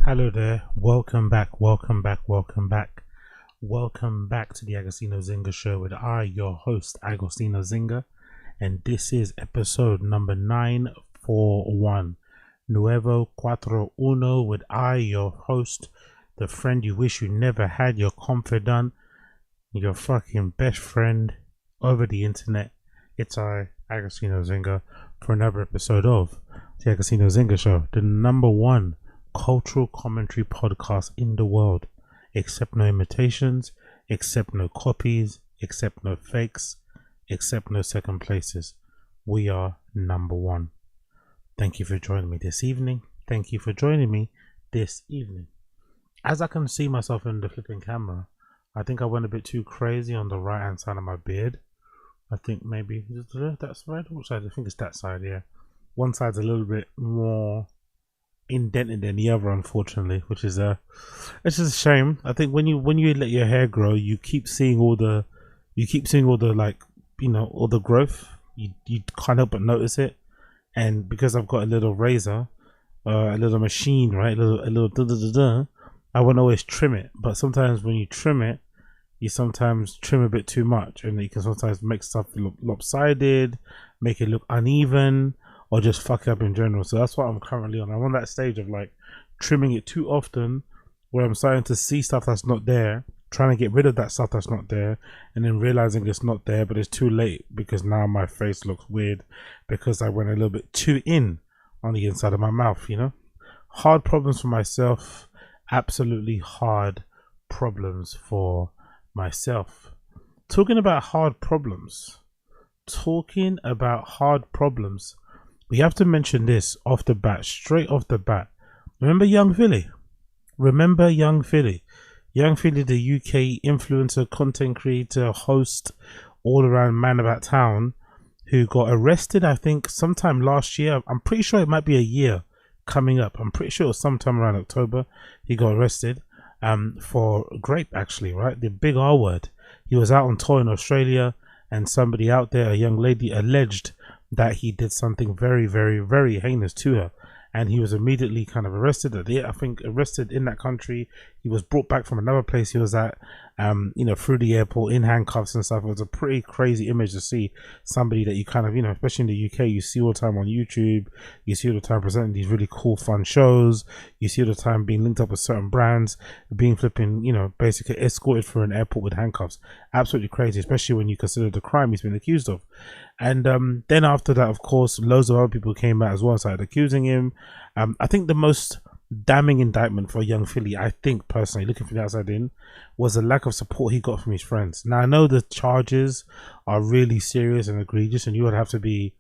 Hello there, welcome back, welcome back, welcome back. Welcome back to the Agostino Zinga show with your host, Agostino Zinga. And this is episode number 941. Nuevo Cuatro Uno with your host, the friend you wish you never had, your confidant, your fucking best friend over the internet. It's Agostino Zinga, for another episode of the Agostino Zinga show, the number one cultural commentary podcast in the world. Accept no imitations, accept no copies, accept no fakes, accept no second places. We are number one. Thank you for joining me this evening. Thank you for joining me this evening. As I can see myself in the flipping camera, I think I went a bit too crazy on the right hand side of my beard. I think maybe that's right. Which side? I think it's that side, yeah. One side's a little bit more indented than the other, unfortunately, which is it's just a shame. I think when you let your hair grow, you keep seeing all the like, you know, all the growth. You can't help but notice it. And because I've got a little razor, a little machine, right, a little I won't always trim it. But sometimes when you trim it, you sometimes trim a bit too much, and you can sometimes make stuff look lopsided, make it look uneven, or just fuck up in general. So that's what I'm currently on. I'm on that stage of like trimming it too often, where I'm starting to see stuff that's not there, trying to get rid of that stuff that's not there, and then realizing it's not there, but it's too late because now my face looks weird because I went a little bit too in on the inside of my mouth, you know. Hard problems for myself, absolutely hard problems for myself. Talking about hard problems, we have to mention this off the bat, straight off the bat. Remember Young Philly? Young Philly, the UK influencer, content creator, host, all around man about town, who got arrested, I think, sometime last year. I'm pretty sure it might be a year coming up. I'm pretty sure it was sometime around October. He got arrested for grape, actually, right? The big R word. He was out on tour in Australia, and somebody out there, a young lady, alleged that he did something very, very, very heinous to her, and he was immediately kind of arrested. I think arrested in that country. He was brought back from another place he was at, you know, through the airport in handcuffs and stuff. It was a pretty crazy image to see somebody that you kind of, you know, especially in the UK, you see all the time on YouTube, you see all the time presenting these really cool, fun shows, you see all the time being linked up with certain brands, being flipping, you know, basically escorted through an airport with handcuffs. Absolutely crazy, especially when you consider the crime he's been accused of. And then after that, of course, loads of other people came out as well, started accusing him. I think the most damning indictment for Young Philly, I think personally, looking from the outside in, was the lack of support he got from his friends. Now I know the charges are really serious and egregious, and you'd have to be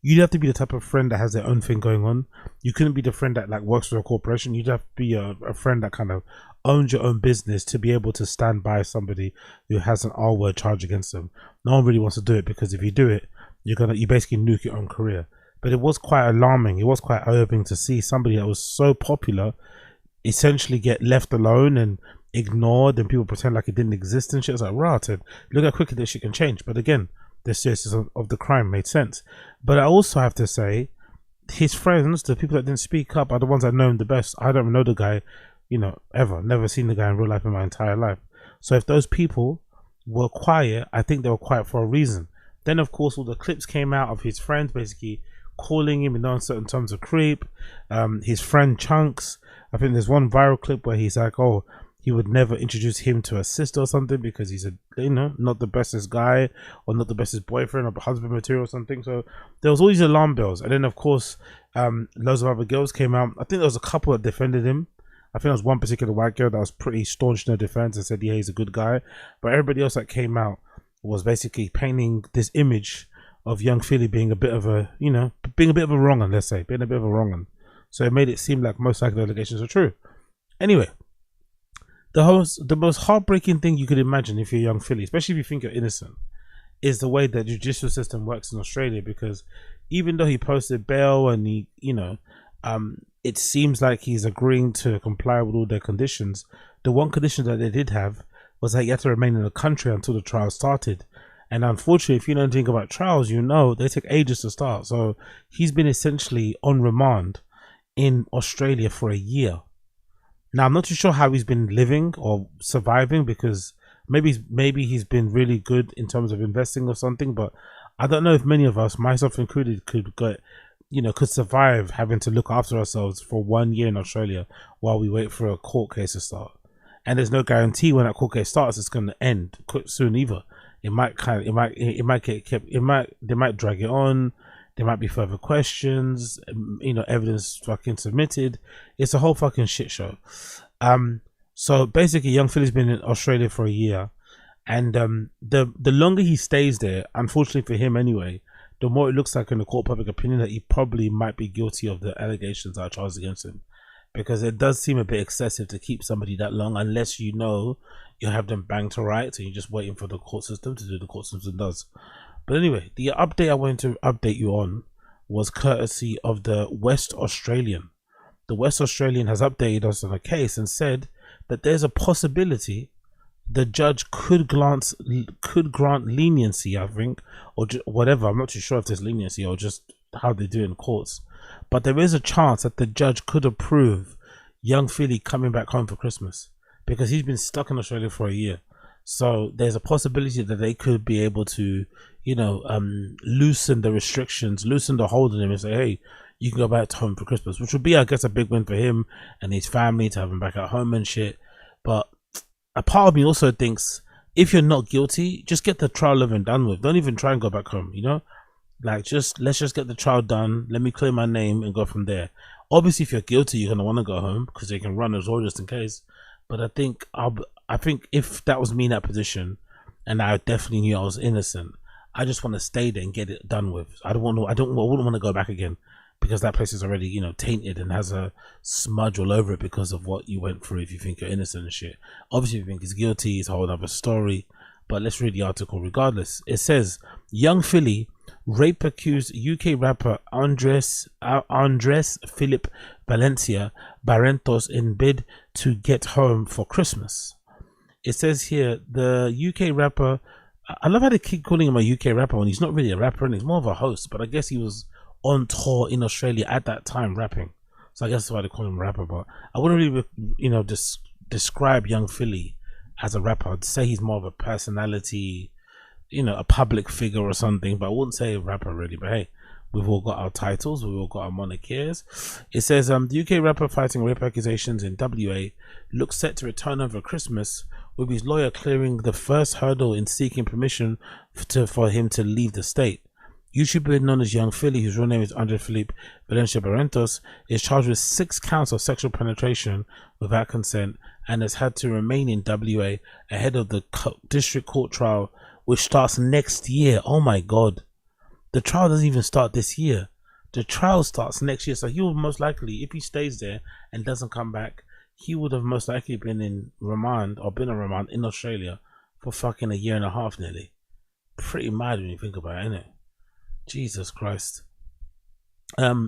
the type of friend that has their own thing going on. You couldn't be the friend that like works for a corporation. You'd have to be a friend that kind of owns your own business to be able to stand by somebody who has an R-word charge against them. No one really wants to do it, because if you do it, you basically nuke your own career. But it was quite alarming. It was quite eye-opening to see somebody that was so popular essentially get left alone and ignored, and people pretend like it didn't exist and shit. It's like, right, look how quickly this shit can change. But again, the seriousness of the crime made sense. But I also have to say, his friends, the people that didn't speak up, are the ones that know him the best. I don't know the guy, you know, ever. Never seen the guy in real life in my entire life. So if those people were quiet, I think they were quiet for a reason. Then, of course, all the clips came out of his friends basically calling him in uncertain terms of creep. His friend Chunks, I think there's one viral clip where he's like, oh, he would never introduce him to a sister or something because he's not the bestest guy, or not the bestest boyfriend or husband material or something. So there was all these alarm bells. And then, of course, loads of other girls came out. I think there was a couple that defended him. I think there was one particular white girl that was pretty staunch in her defense and said, yeah, he's a good guy. But everybody else that came out was basically painting this image of Young Philly being a bit of a, you know, being a bit of a wrong un, let's say, being a bit of a wrong un. So it made it seem like most likely the allegations are true. Anyway, the most heartbreaking thing you could imagine if you're Young Philly, especially if you think you're innocent, is the way that the judicial system works in Australia. Because even though he posted bail and he, you know, it seems like he's agreeing to comply with all their conditions, the one condition that they did have was that he had to remain in the country until the trial started. And unfortunately, if you know anything about trials, you know they take ages to start. So he's been essentially on remand in Australia for a year. Now I'm not too sure how he's been living or surviving, because maybe he's been really good in terms of investing or something, but I don't know if many of us, myself included, could survive having to look after ourselves for 1 year in Australia while we wait for a court case to start. And there's no guarantee when that court case starts it's going to end soon either. It might they might drag it on. There might be further questions, evidence fucking submitted. It's a whole fucking shit show. So basically, young Philly's been in Australia for a year, and the longer he stays there, unfortunately for him anyway, the more it looks like in the court public opinion that he probably might be guilty of the allegations that are charged against him, because it does seem a bit excessive to keep somebody that long unless you have them banged to rights and you're just waiting for the court system to do the court system does. But anyway, the update I wanted to update you on was courtesy of the West Australian. The West Australian has updated us on a case and said that there's a possibility the judge could grant leniency, I think, or whatever. I'm not too sure if there's leniency or just how they do it in courts. But there is a chance that the judge could approve young Philly coming back home for Christmas, because he's been stuck in Australia for a year. So there's a possibility that they could be able to, loosen the restrictions, loosen the hold on him and say, hey, you can go back home for Christmas, which would be, I guess, a big win for him and his family to have him back at home and shit. But a part of me also thinks, if you're not guilty, just get the trial over and done with. Don't even try and go back home, Like, let's just get the trial done. Let me clear my name and go from there. Obviously, if you're guilty, you're going to want to go home because they can run as well just in case. But I think if that was me in that position and I definitely knew I was innocent, I just want to stay there and get it done with. I wouldn't want to go back again, because that place is already, tainted and has a smudge all over it because of what you went through if you think you're innocent and shit. Obviously, if you think he's guilty, it's a whole other story. But let's read the article regardless. It says, young Philly rape accused UK rapper Andres Philip Valencia Barrentos in bid to get home for Christmas. It says here, the UK rapper, I love how they keep calling him a UK rapper when he's not really a rapper and he's more of a host, but I guess he was on tour in Australia at that time rapping, so I guess that's why they call him a rapper. But I wouldn't really describe young Philly as a rapper. I'd say he's more of a personality, a public figure or something, but I wouldn't say a rapper really. But hey, we've all got our titles, we've all got our Mkeyz. It says the UK rapper fighting rape accusations in WA looks set to return over Christmas, with his lawyer clearing the first hurdle in seeking permission for him to leave the state. YouTuber known as Young Philly, whose real name is Andre Philippe Valencia Barrentos, is charged with 6 counts of sexual penetration without consent and has had to remain in WA ahead of the district court trial, which starts next year. Oh my god, the trial doesn't even start this year. The trial starts next year, so he will most likely, if he stays there and doesn't come back, he would have most likely been in remand in Australia for fucking 1.5 years nearly. Pretty mad when you think about it, innit? Jesus Christ.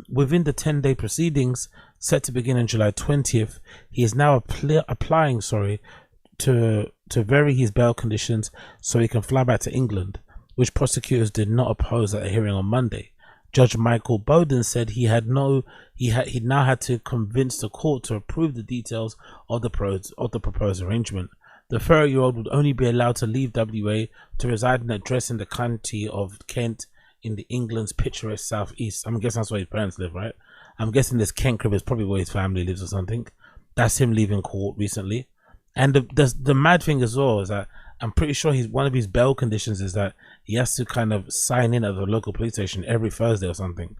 Within the 10-day proceedings set to begin on July 20th, he is now applying to vary his bail conditions so he can fly back to England, which prosecutors did not oppose at a hearing on Monday. Judge Michael Bowden said he now had to convince the court to approve the details of the proposed arrangement. The 30-year-old would only be allowed to leave WA to reside in an address in the county of Kent in the England's picturesque southeast. I'm guessing that's where his parents live, right? I'm guessing this Kent crib is probably where his family lives or something. That's him leaving court recently. And the mad thing as well is that I'm pretty sure one of his bail conditions is that he has to kind of sign in at the local police station every Thursday or something.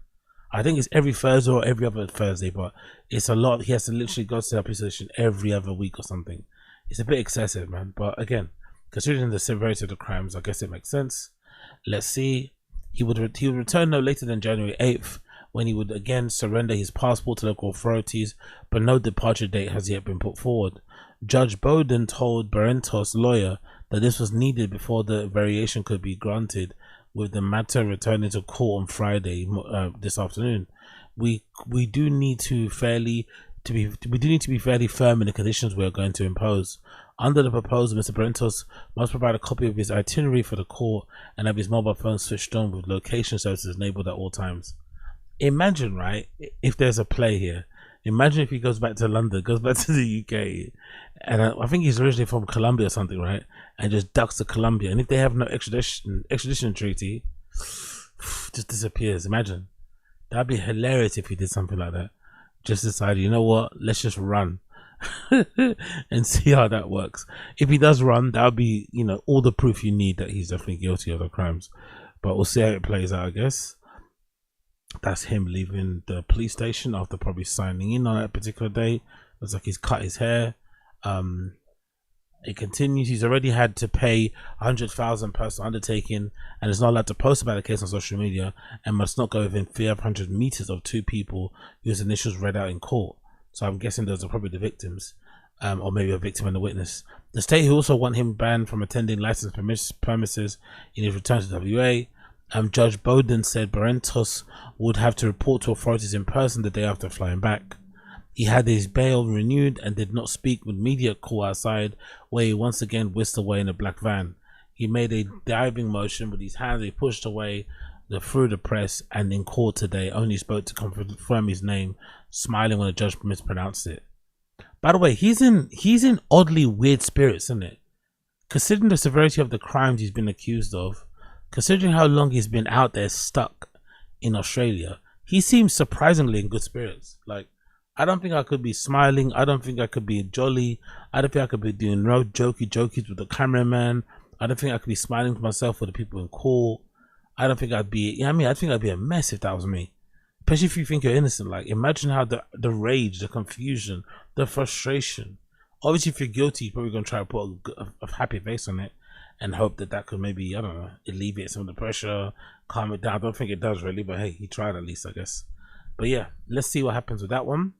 I think it's every Thursday or every other Thursday, but it's a lot. He has to literally go to the police station every other week or something. It's a bit excessive, man. But again, considering the severity of the crimes, I guess it makes sense. Let's see. He would return no later than January 8th, when he would again surrender his passport to local authorities, but no departure date has yet been put forward. Judge Bowden told Barrentos' lawyer that this was needed before the variation could be granted, with the matter returning to court on Friday this afternoon. We do need to be fairly firm in the conditions we are going to impose. Under the proposal, Mr. Barrentos must provide a copy of his itinerary for the court and have his mobile phone switched on with location services enabled at all times. Imagine, right, if there's a play here. Imagine if he goes back to London, goes back to the UK, and I think he's originally from Colombia or something, right? And just ducks to Colombia, and if they have no extradition treaty, just disappears. Imagine. That'd be hilarious if he did something like that. Just decided, you know what? Let's just run and see how that works. If he does run, that would be, you know, all the proof you need that he's definitely guilty of the crimes. But we'll see how it plays out, I guess. That's him leaving the police station after probably signing in on that particular day. Looks like he's cut his hair. It continues. He's already had to pay 100,000 personal undertaking and is not allowed to post about the case on social media and must not go within 500 meters of two people whose initials read out in court. So I'm guessing those are probably the victims, or maybe a victim and a witness. The state who also want him banned from attending licensed premises in his return to WA. Judge Bowden said Barrentos would have to report to authorities in person the day after flying back. He had his bail renewed and did not speak with media call outside, where he once again whisked away in a black van. He made a diving motion with his hands. He pushed away through the press, and in court today only spoke to confirm his name, smiling when the judge mispronounced it. By the way, he's in oddly weird spirits, isn't it? Considering the severity of the crimes he's been accused of, considering how long he's been out there stuck in Australia, he seems surprisingly in good spirits. Like, I don't think I could be smiling. I don't think I could be jolly. I don't think I could be doing no jokies with the cameraman. I don't think I could be smiling to myself with the people in court. I don't think I'd be, you know what I mean? I think I'd be a mess if that was me. Especially if you think you're innocent. Like, imagine how the rage, the confusion, the frustration. Obviously, if you're guilty, you're probably going to try to put a happy face on it and hope that could maybe, I don't know, alleviate some of the pressure, calm it down. I don't think it does really, but hey, he tried at least, I guess. But yeah, let's see what happens with that one.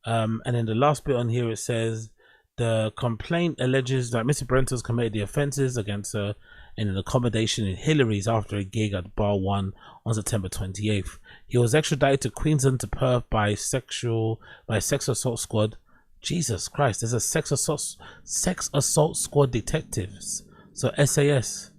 And then the last bit on here, it says the complaint alleges that Mr. Barrentos committed the offences against her in an accommodation in Hillary's after a gig at Bar 1 on September 28th. He was extradited to Queensland to Perth by sex assault squad. Jesus Christ, there's a sex assault squad detectives. So SAS.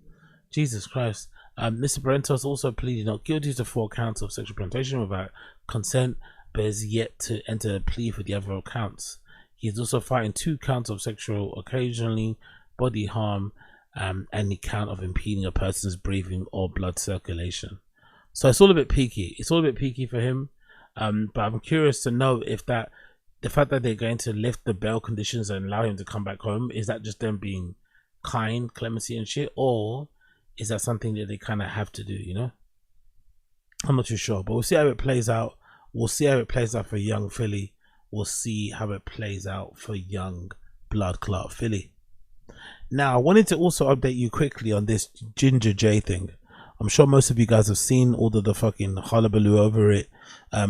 Jesus Christ. Mr. Barrentos also pleaded not guilty to 4 counts of sexual presentation without consent, but is yet to enter a plea for the other counts. He is also fighting 2 counts of sexual occasionally body harm and the count of impeding a person's breathing or blood circulation. So it's all a bit peaky. It's all a bit peaky for him. But I'm curious to know if the fact that they're going to lift the bail conditions and allow him to come back home, is that just them being kind, clemency and shit, or is that something that they kind of have to do, you know? I'm not too sure, but we'll see how it plays out. We'll see how it plays out for young Philly. We'll see how it plays out for young blood clot Philly. Now, I wanted to also update you quickly on this Ginga Jay thing. I'm sure most of you guys have seen all of the fucking hullabaloo over it.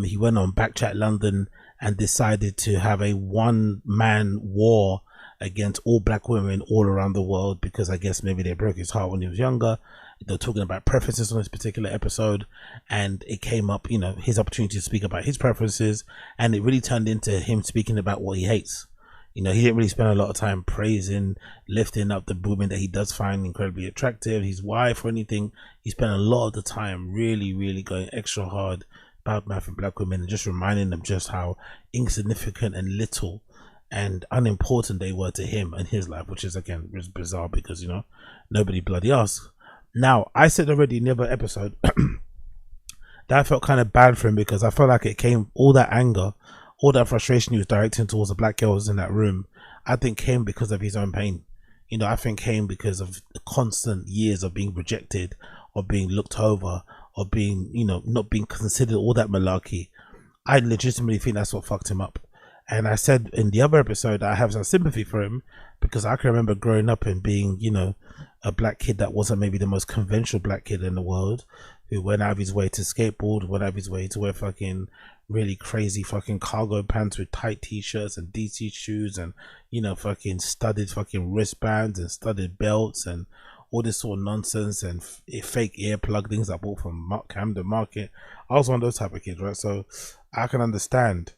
He went on BKCHAT London and decided to have a one-man war against all black women all around the world because I guess maybe they broke his heart when he was younger. They're talking about preferences on this particular episode, and it came up, you know, his opportunity to speak about his preferences, and it really turned into him speaking about what he hates. You know, he didn't really spend a lot of time praising, lifting up the women that he does find incredibly attractive, his wife or anything. He spent a lot of the time really going extra hard about mouthing black women and just reminding them just how insignificant and little and unimportant they were to him and his life, which is again bizarre because, you know, nobody bloody asks. Now, I said already in the other episode that I felt kind of bad for him because I felt like it came, all that anger, all that frustration he was directing towards the black girls in that room, I think came because of his own pain. You know, I think came because of the constant years of being rejected or being looked over or being, you know, not being considered, all that malarkey. I legitimately think that's what fucked him up. And I said in the other episode I have some sympathy for him because I can remember growing up and being, you know, a black kid that wasn't maybe the most conventional black kid in the world, who went out of his way to skateboard, went out of his way to wear fucking really crazy fucking cargo pants with tight t-shirts and DC shoes and, you know, fucking studded fucking wristbands and studded belts and all this sort of nonsense and fake earplug things I bought from Camden Market. I was one of those type of kids, right? So I can understand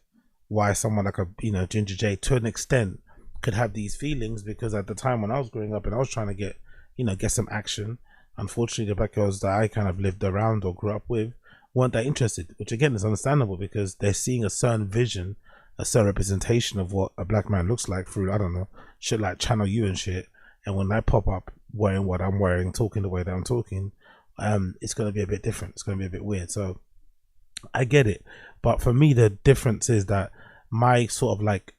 why someone like a, you know, Ginga Jay to an extent could have these feelings, because at the time when I was growing up and I was trying to get, you know, get some action, unfortunately the black girls that I kind of lived around or grew up with weren't that interested, which again is understandable because they're seeing a certain vision a certain representation of what a black man looks like through, I don't know, shit like Channel U and shit. And when I pop up wearing what I'm wearing, talking the way that I'm talking, it's going to be a bit different. It's going to be a bit weird. So I get it. But for me, the difference is that my sort of like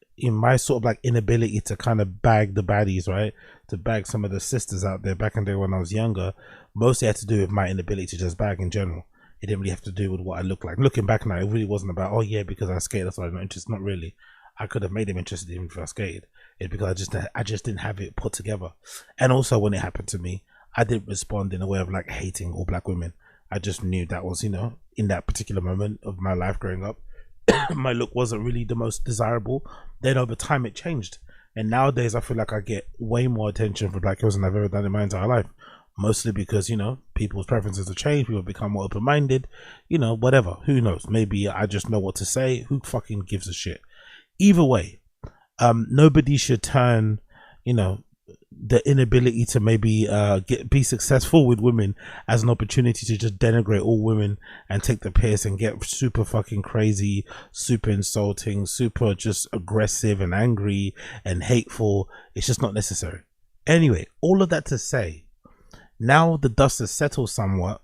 inability to kind of bag the baddies, right? To bag some of the sisters out there back in the day when I was younger, mostly had to do with my inability to just bag in general. It didn't really have to do with what I look like. Looking back now, it really wasn't about, oh yeah, because I skate, that's why I'm not interested. Not really. I could have made him interested even if I skated. It's because I just didn't have it put together. And also when it happened to me, I didn't respond in a way of like hating all black women. I just knew that was, you know, in that particular moment of my life growing up, my look wasn't really the most desirable. Then over time it changed. And nowadays I feel like I get way more attention for black girls than I've ever done in my entire life. Mostly because, you know, people's preferences have changed. People become more open-minded, you know, whatever. Who knows? Maybe I just know what to say. Who fucking gives a shit? Either way, nobody should turn, you know, the inability to maybe be successful with women as an opportunity to just denigrate all women and take the piss and get super fucking crazy, super insulting, super just aggressive and angry and hateful. It's just not necessary. Anyway, all of that to say, now the dust has settled somewhat.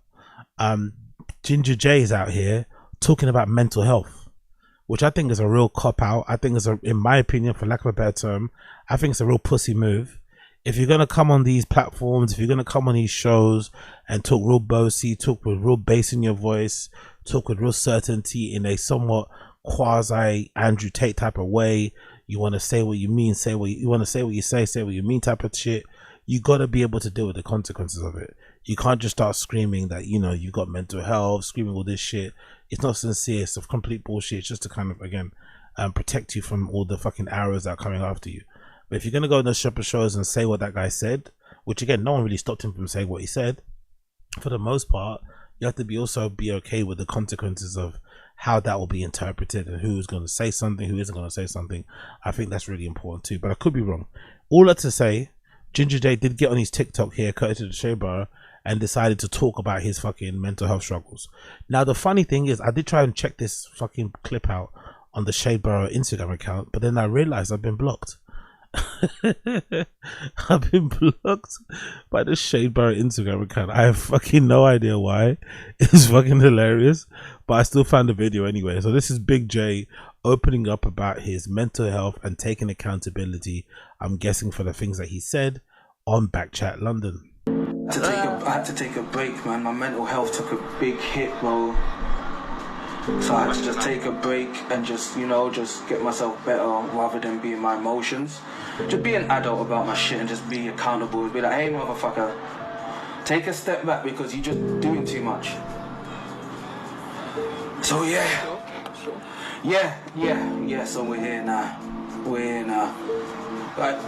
Ginga Jay is out here talking about mental health, which I think is a real cop out. I think is in my opinion, for lack of a better term, I think it's a real pussy move. If you're gonna come on these platforms, if you're gonna come on these shows and talk real bossy, talk with real bass in your voice, talk with real certainty in a somewhat quasi Andrew Tate type of way, you want to say what you mean, say what you want to say, what you say what you mean type of shit. You got to be able to deal with the consequences of it. You can't just start screaming that, you know, you got mental health, screaming all this shit. It's not sincere. It's complete bullshit. It's just to kind of, again, protect you from all the fucking arrows that are coming after you. But if you're going to go on those shows and say what that guy said, which again, no one really stopped him from saying what he said, for the most part, you have to be okay with the consequences of how that will be interpreted and who's going to say something, who isn't going to say something. I think that's really important too, but I could be wrong. All that to say, Ginga Jay did get on his TikTok here, courtesy of the Shea Bar, and decided to talk about his fucking mental health struggles. Now, the funny thing is, I did try and check this fucking clip out on the Shea Bar Instagram account, but then I realized I've been blocked. I've been blocked by the Shea Bar Instagram account. I have fucking no idea why. It's fucking hilarious, but I still found the video anyway. So this is Big J opening up about his mental health and taking accountability, I'm guessing, for the things that he said on BKCHAT London. I had to take a break, man. My mental health took a big hit, bro. So I had to just take a break and just, you know, just get myself better rather than be in my emotions. Just be an adult about my shit and just be accountable. Be like, hey, motherfucker, take a step back because you're just doing too much. So yeah, so we're here now. Like,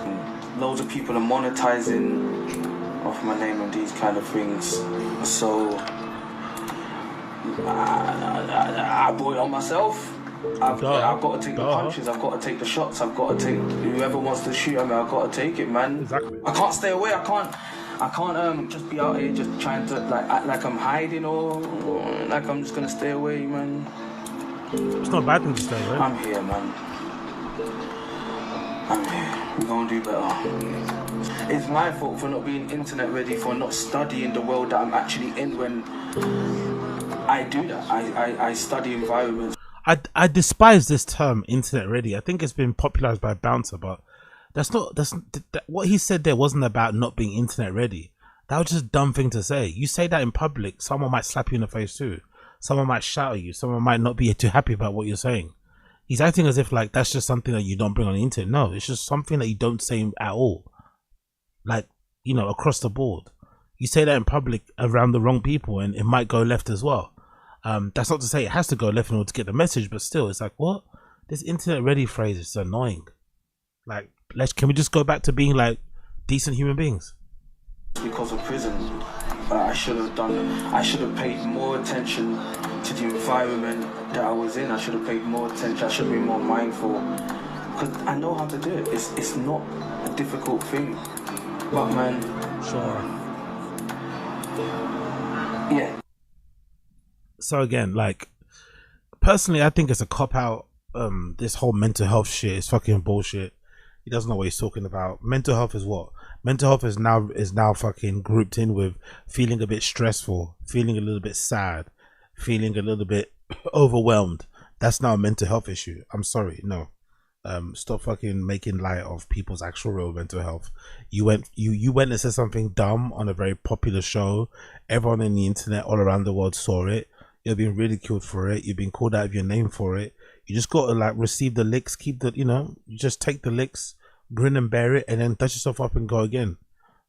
loads of people are monetizing off my name and these kind of things. So I brought it on myself. I've got to take the punches, I've got to take the shots, I've got to take whoever wants to shoot at me, I've got to take it, man. Exactly. I can't stay away, I can't just be out here just trying to like act like I'm hiding or like I'm just gonna stay away, man. It's not a bad thing to stay away. I'm here, man. I'm here. We're gonna do better. It's my fault for not being internet ready, for not studying the world that I'm actually in when I do that. I study environments. I despise this term internet ready. I think it's been popularized by Bouncer, but what he said there wasn't about not being internet ready. That was just a dumb thing to say. You say that in public, someone might slap you in the face too. Someone might shout at you. Someone might not be too happy about what you're saying. He's acting as if like that's just something that you don't bring on the internet. No, it's just something that you don't say at all. Like, you know, across the board. You say that in public around the wrong people and it might go left as well. That's not to say it has to go left in order to get the message, but still, it's like, what? This internet ready phrase is annoying. Like, can we just go back to being like decent human beings? Because of prison, I should have paid more attention to the environment that I was in. I should have paid more attention. I should be more mindful. Because I know how to do it. It's not a difficult thing. But man, sure. Yeah. So again, like, personally, I think it's a cop-out this whole mental health shit is fucking bullshit. He doesn't know what he's talking about. Mental health is what? Mental health is now fucking grouped in with feeling a bit stressful, feeling a little bit sad, feeling a little bit overwhelmed. That's now a mental health issue. I'm sorry, no. Stop fucking making light of people's actual real mental health. You went and said something dumb on a very popular show. Everyone in the internet all around the world saw it. You're being ridiculed for it. You've been called out of your name for it. You just got to like receive the licks, keep the, you just take the licks, grin and bear it, and then dust yourself up and go again.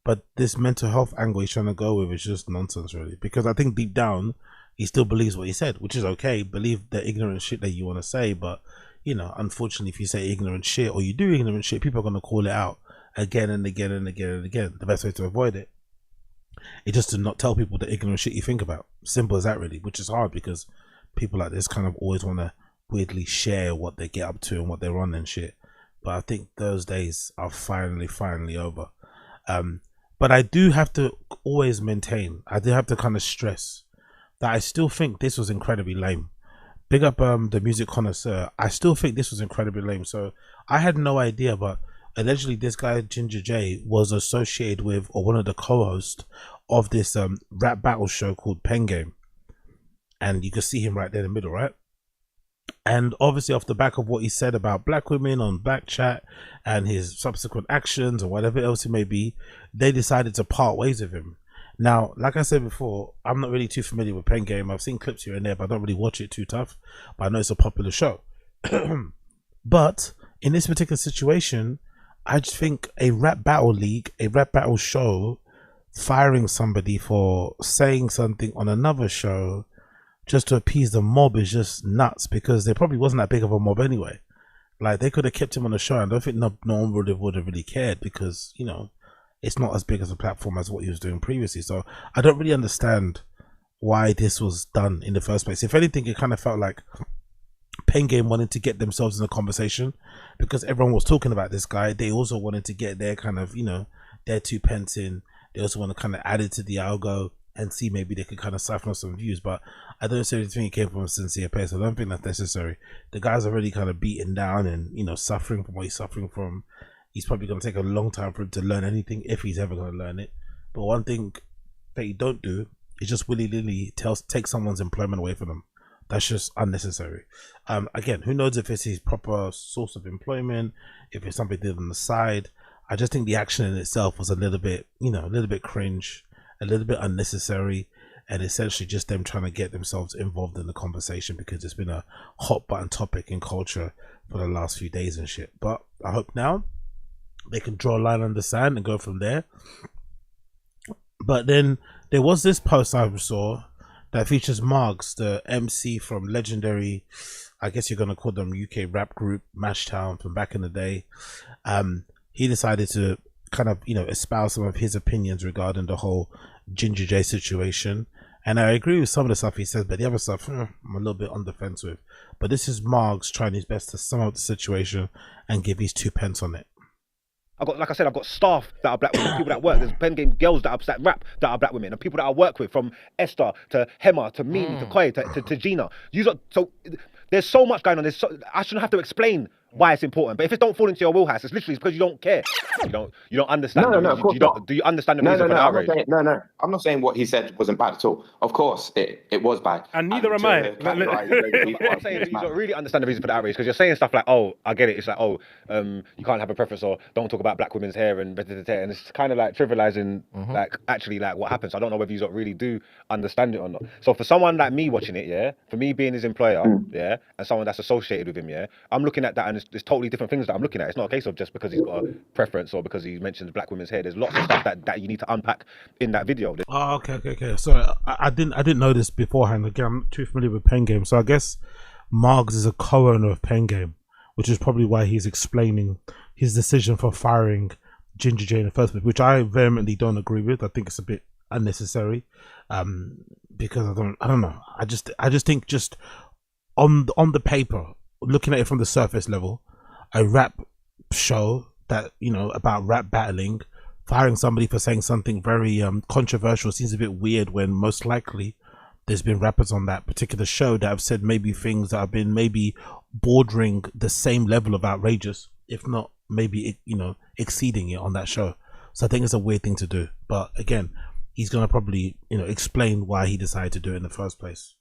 But this mental health angle he's trying to go with is just nonsense, really. Because I think deep down, he still believes what he said, which is okay. Believe the ignorant shit that you want to say, but unfortunately, if you say ignorant shit or you do ignorant shit, people are going to call it out again and again and again and again. The best way to avoid it is just to not tell people the ignorant shit you think about. Simple as that, really, which is hard because people like this kind of always want to weirdly share what they get up to and what they're on and shit. But I think those days are finally over. But I do have to always maintain, I do have to kind of stress that I still think this was incredibly lame. Big up the music connoisseur. I still think this was incredibly lame. So I had no idea, but allegedly this guy Ginga Jay was associated with, or one of the co-hosts of this rap battle show called PenGame, and you can see him right there in the middle, right? And obviously off the back of what he said about black women on BKCHAT and his subsequent actions or whatever else it may be, they decided to part ways with him. Now, like I said before, I'm not really too familiar with PenGame. I've seen clips here and there, but I don't really watch it too tough. But I know it's a popular show. But in this particular situation, I just think a rap battle league, a rap battle show, firing somebody for saying something on another show just to appease the mob is just nuts, because there probably wasn't that big of a mob anyway. Like, they could have kept him on the show, and I don't think no one would have really cared, because, it's not as big as a platform as what he was doing previously. So I don't really understand why this was done in the first place. If anything, it kind of felt like PenGame wanted to get themselves in a conversation, because everyone was talking about this guy. They also wanted to get their kind of, their 2 pence in. They also want to kind of add it to the algo and see maybe they could kind of siphon off some views. But I don't necessarily think it came from a sincere place. I don't think that's necessary. The guy's already kind of beaten down and, suffering from what he's suffering from. He's probably going to take a long time for him to learn anything, if he's ever going to learn it. But one thing that you don't do is just willy-nilly take someone's employment away from them. That's just unnecessary. Again, who knows if it's his proper source of employment, if it's something he did on the side. I just think the action in itself was a little bit, a little bit cringe, a little bit unnecessary, and essentially just them trying to get themselves involved in the conversation, because it's been a hot button topic in culture for the last few days and shit. But I hope now they can draw a line on the sand and go from there. But then there was this post I saw that features Margs, the MC from legendary, I guess you're going to call them, UK rap group Mashtown from back in the day. He decided to kind of, espouse some of his opinions regarding the whole Ginga Jay situation. And I agree with some of the stuff he says, but the other stuff, I'm a little bit on the fence with. But this is Margs trying his best to sum up the situation and give his 2 pence on it. Like I said, I've got staff that are black women, people that work. There's PenGame girls that rap that are black women, and people that I work with, from Esther to Hema to Mimi to Koi to Gina. So there's so much going on. I shouldn't have to explain why it's important. But if it don't fall into your wheelhouse, it's literally because you don't care. You don't understand. No, of course not. Do you understand the reason for the outrage? I'm not saying what he said wasn't bad at all. Of course, it was bad. And neither am I. I'm saying you don't really understand the reason for the outrage, because you're saying stuff like, oh, I get it. It's like, oh, you can't have a preference, or don't talk about black women's hair, and it's kind of like trivializing, like actually like what happens. I don't know whether you don't really do understand it or not. So for someone like me watching it, yeah, for me being his employer, yeah, and someone that's associated with him, yeah, I'm looking at that, and it's totally different things that I'm looking at. It's not a case of just because he's got a preference or because he mentions black women's hair. There's lots of stuff that you need to unpack in that video. Oh, okay. Sorry, I didn't know this beforehand. Again, I'm not too familiar with PenGame, so I guess Margs is a co-owner of PenGame, which is probably why he's explaining his decision for firing Ginga Jay in the first place, which I vehemently don't agree with. I think it's a bit unnecessary, because I don't know. I just think just on the paper, looking at it from the surface level, a rap show that, about rap battling, firing somebody for saying something very controversial seems a bit weird, when most likely there's been rappers on that particular show that have said maybe things that have been maybe bordering the same level of outrageous, if not maybe, you know, exceeding it on that show. So I think it's a weird thing to do. But again, he's going to probably, you know, explain why he decided to do it in the first place.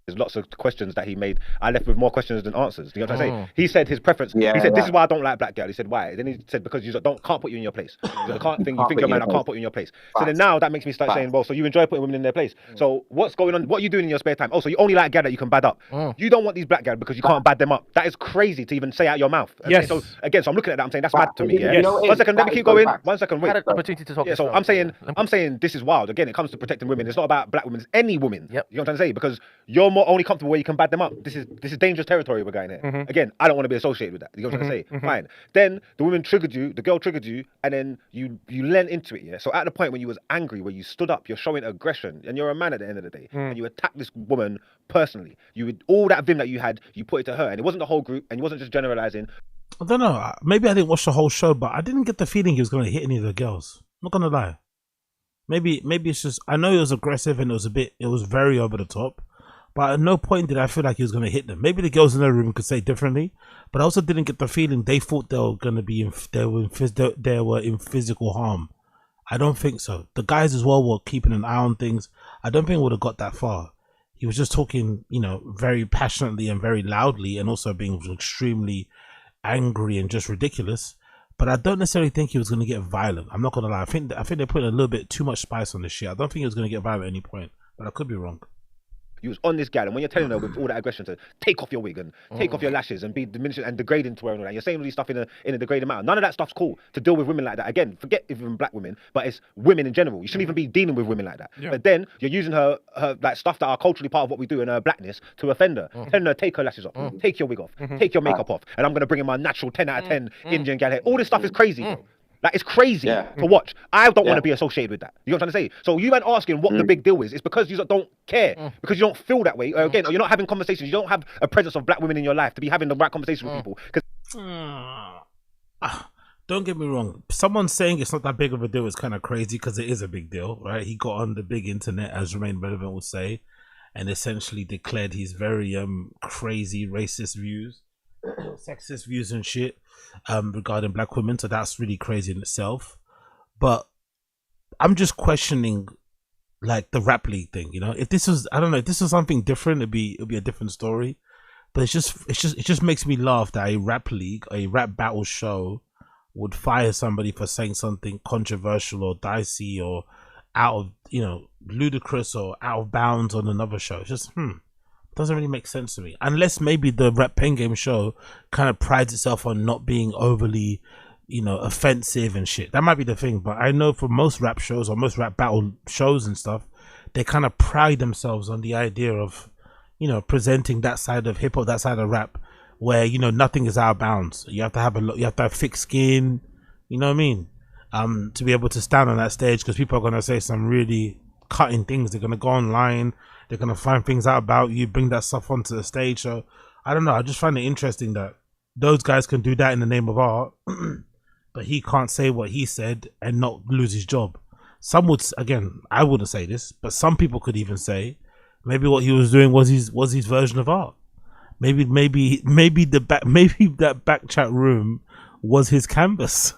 There's lots of questions that he made. I left with more questions than answers. You know what I'm saying? He said his preference. He said, this is why I don't like black girl. He said, why? Then he said, because you can't put you in your place. You can't think you're man, I can't put you in your place. So then now that makes me start saying, well, so you enjoy putting women in their place. So what's going on? What are you doing in your spare time? Oh, so you only like girl that you can bad up. You don't want these black girls because you can't bad them up. That is crazy to even say out your mouth. Okay? So again, so I'm looking at that, I'm saying that's mad to me. Yeah? One second, let me keep going. 1 second, wait. I had an opportunity to talk. Yeah, so I'm saying this is wild. Again, it comes to protecting women. It's not about black women, it's any woman. You know what I'm trying to say? Because you're more only comfortable where you can bad them up. This is dangerous territory we're going here. Again, I don't want to be associated with that. You know what I'm trying to say? Fine. Then the woman triggered you, the girl triggered you, and then you lent into it. Yeah. So at the point when you was angry, where you stood up, you're showing aggression, and you're a man at the end of the day, and you attacked this woman personally. You would all that vim that you had, you put it to her, and it wasn't the whole group, and you wasn't just generalizing. I don't know. Maybe I didn't watch the whole show, but I didn't get the feeling he was going to hit any of the girls. I'm not going to lie. Maybe it's just, I know it was aggressive and it was very over the top. But at no point did I feel like he was going to hit them. Maybe the girls in the room could say differently, but I also didn't get the feeling they thought they were going to be they were in physical harm. I don't think so. The guys as well were keeping an eye on things. I don't think it would have got that far. He was just talking, you know, very passionately and very loudly, and also being extremely angry and just ridiculous. But I don't necessarily think he was going to get violent. I'm not going to lie. I think they put a little bit too much spice on this shit. I don't think he was going to get violent at any point, but I could be wrong. You was on this gal, and when you're telling her with all that aggression to take off your wig and take off your lashes and be diminishing and degrading to her and all that, you're saying all these stuff in a degrading manner. None of that stuff's cool to deal with women like that. Again, forget even black women, but it's women in general. You shouldn't even be dealing with women like that. But then you're using her like stuff that are culturally part of what we do in her blackness to offend her. Telling her, take her lashes off, take your wig off, take your makeup off, and I'm going to bring in my natural 10 out of 10 Indian gal hair. All this stuff is crazy, bro. Like, it's crazy to watch. I don't want to be associated with that. You know what I'm trying to say? So you man asking what the big deal is. It's because you don't care. Because you don't feel that way. Again, or you're not having conversations. You don't have a presence of black women in your life to be having the right conversation with people. Don't get me wrong. Someone saying it's not that big of a deal is kind of crazy, because it is a big deal, right? He got on the big internet, as Remain Relevant would say, and essentially declared his very crazy racist views, sexist views and shit regarding black women. So that's really crazy in itself. But I'm just questioning, like, the rap league thing. You know, if this was, I don't know, if this was something different, it'd be a different story. But it just makes me laugh that a rap league, a rap battle show, would fire somebody for saying something controversial or dicey or out of, you know, ludicrous or out of bounds on another show. It's just doesn't really make sense to me, unless maybe the rap PenGame show kind of prides itself on not being overly, you know, offensive and shit. That might be the thing. But I know for most rap shows or most rap battle shows and stuff, they kind of pride themselves on the idea of, you know, presenting that side of hip hop, that side of rap, where, you know, nothing is out of bounds. You have to have thick skin, you know what I mean, to be able to stand on that stage, because people are gonna say some really cutting things. They're gonna go online, they're gonna find things out about you, bring that stuff onto the stage. So I don't know, I just find it interesting that those guys can do that in the name of art, but he can't say what he said and not lose his job. Some would, again, I wouldn't say this, but some people could even say maybe what he was doing was his version of art. Maybe that back chat room was his canvas.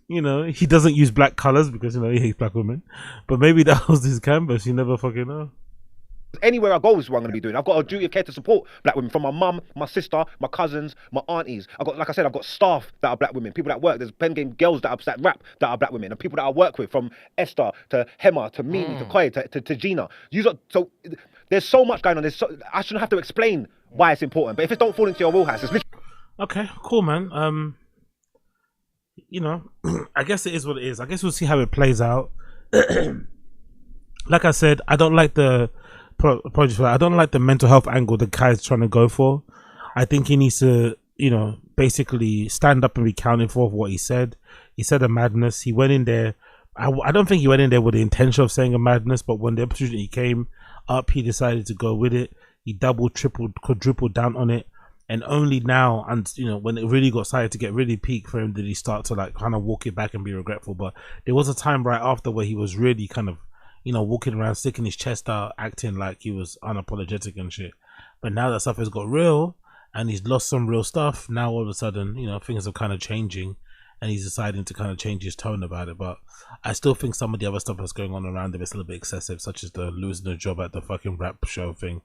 You know, he doesn't use black colors because, you know, he hates black women, but maybe that was his canvas. You never fucking know. Anywhere I go is what I'm going to be doing. I've got a duty of care to support black women, from my mum, my sister, my cousins, my aunties. Like I said, I've got staff that are black women, people that work. There's PenGame girls that rap that are black women, and people that I work with, from Esther to Hema to Mimi to Koi to Gina. So there's so much going on. I shouldn't have to explain why it's important. But if it don't fall into your wheelhouse, it's literally... Okay, cool, man. You know, I guess it is what it is. I guess we'll see how it plays out. Like I said, I don't like the... Apologies for that. I don't like the mental health angle the guy's trying to go for. I think he needs to, you know, basically stand up and be counted for what he said. He said a madness. He went in there. I don't think he went in there with the intention of saying a madness, but when the opportunity came up, he decided to go with it. He doubled, tripled, quadrupled down on it. And only now, and you know, when it really got started to get really peak for him, did he start to like kind of walk it back and be regretful. But there was a time right after where he was really kind of, you know, walking around, sticking his chest out, acting like he was unapologetic and shit. But now that stuff has got real and he's lost some real stuff, now all of a sudden, you know, things are kind of changing and he's deciding to kind of change his tone about it. But I still think some of the other stuff that's going on around him is a little bit excessive, such as the losing the job at the fucking rap show thing,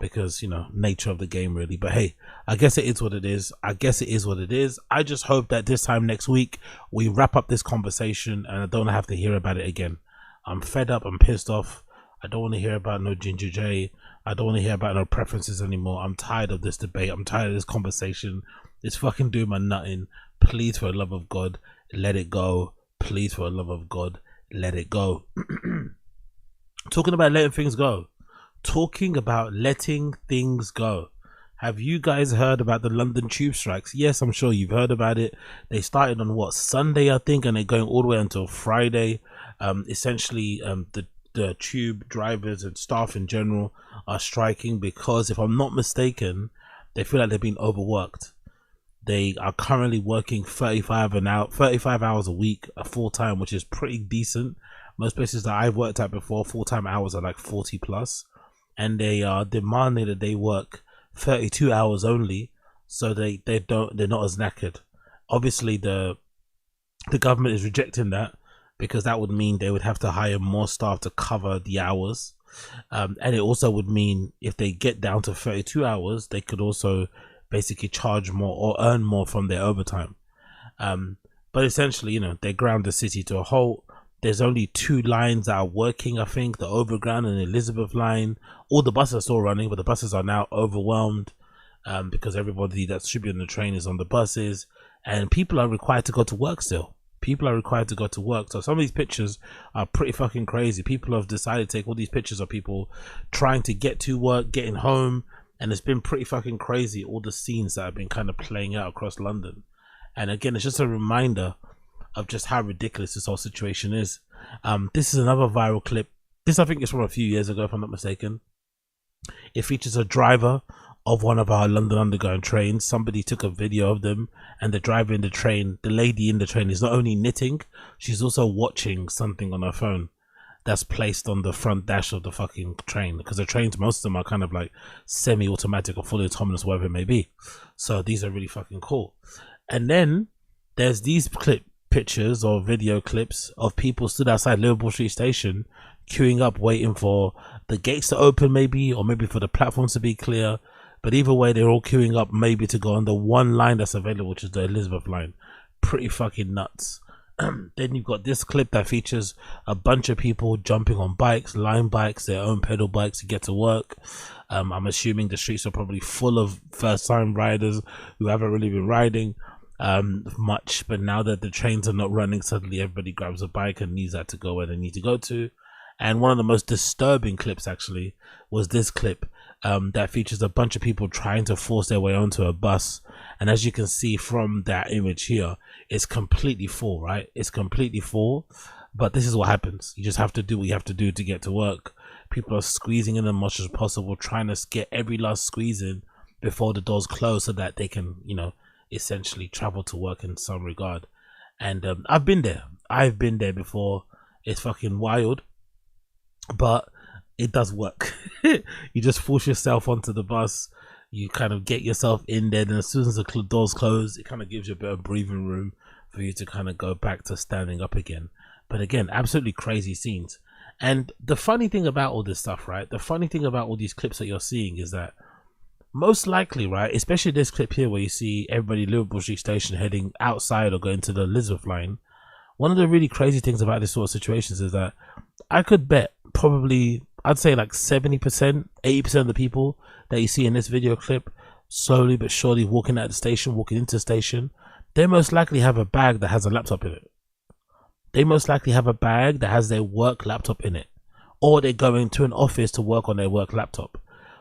because, you know, nature of the game really. But hey, I guess it is what it is. I just hope that this time next week we wrap up this conversation and I don't have to hear about it again. I'm fed up, I'm pissed off. I don't want to hear about no Ginga Jay. I don't want to hear about no preferences anymore. I'm tired of this debate. I'm tired of this conversation. It's fucking doing my nutting. Please, for the love of God, let it go. Please, for the love of God, let it go. Talking about letting things go. Have you guys heard about the London tube strikes? Yes, I'm sure you've heard about it. They started on what, Sunday, I think, and they're going all the way until Friday. Essentially, the tube drivers and staff in general are striking because, if I'm not mistaken, they feel like they've been overworked. They are currently working 35 hours a week, full-time, which is pretty decent. Most places that I've worked at before, full-time hours are like 40 plus, and they are demanding that they work 32 hours only, so they're not as knackered. Obviously the government is rejecting that, because that would mean they would have to hire more staff to cover the hours, and it also would mean if they get down to 32 hours, they could also basically charge more or earn more from their overtime. But essentially, you know, they ground the city to a halt. There's only 2 lines that are working, I think, the Overground and the Elizabeth line. All the buses are still running, but the buses are now overwhelmed because everybody that should be on the train is on the buses, and people are required to go to work still. So some of these pictures are pretty fucking crazy. People have decided to take all these pictures of people trying to get to work, getting home, and it's been pretty fucking crazy, all the scenes that have been kind of playing out across London. And again, it's just a reminder of just how ridiculous this whole situation is. This is another viral clip. This, I think, is from a few years ago, if I'm not mistaken. It features a driver of one of our London Underground trains. Somebody took a video of them, and the driver in the train, the lady in the train, is not only knitting, she's also watching something on her phone that's placed on the front dash of the fucking train, because the trains, most of them are kind of like semi-automatic or fully autonomous, whatever it may be. So these are really fucking cool. And then there's these pictures or video clips of people stood outside Liverpool Street Station queuing up, waiting for the gates to open, maybe, or maybe for the platforms to be clear. But either way, they're all queuing up maybe to go on the one line that's available, which is the Elizabeth line. Pretty fucking nuts. Then you've got this clip that features a bunch of people jumping on bikes, line bikes, their own pedal bikes to get to work. I'm assuming the streets are probably full of first-time riders who haven't really been riding much, but now that the trains are not running, suddenly everybody grabs a bike and needs that to go where they need to go to. And one of the most disturbing clips actually was this clip that features a bunch of people trying to force their way onto a bus. And as you can see from that image here, it's completely full, right? It's completely full. But this is what happens. You just have to do what you have to do to get to work. People are squeezing in as much as possible, trying to get every last squeeze in before the doors close so that they can, you know, essentially travel to work in some regard. And I've been there before. It's fucking wild, but it does work. You just force yourself onto the bus, you kind of get yourself in there, and as soon as the doors close, it kind of gives you a bit of breathing room for you to kind of go back to standing up again. But again, absolutely crazy scenes. And the funny thing about all this stuff, right, the funny thing about all these clips that you're seeing is that most likely, right, especially this clip here where you see everybody Liverpool Street Station heading outside or going to the Elizabeth line, one of the really crazy things about this sort of situations is that I could bet probably, I'd say like 70%, 80% of the people that you see in this video clip slowly but surely walking out of the station, walking into the station, they most likely have a bag that has a laptop in it. They most likely have a bag that has their work laptop in it, or they're going to an office to work on their work laptop.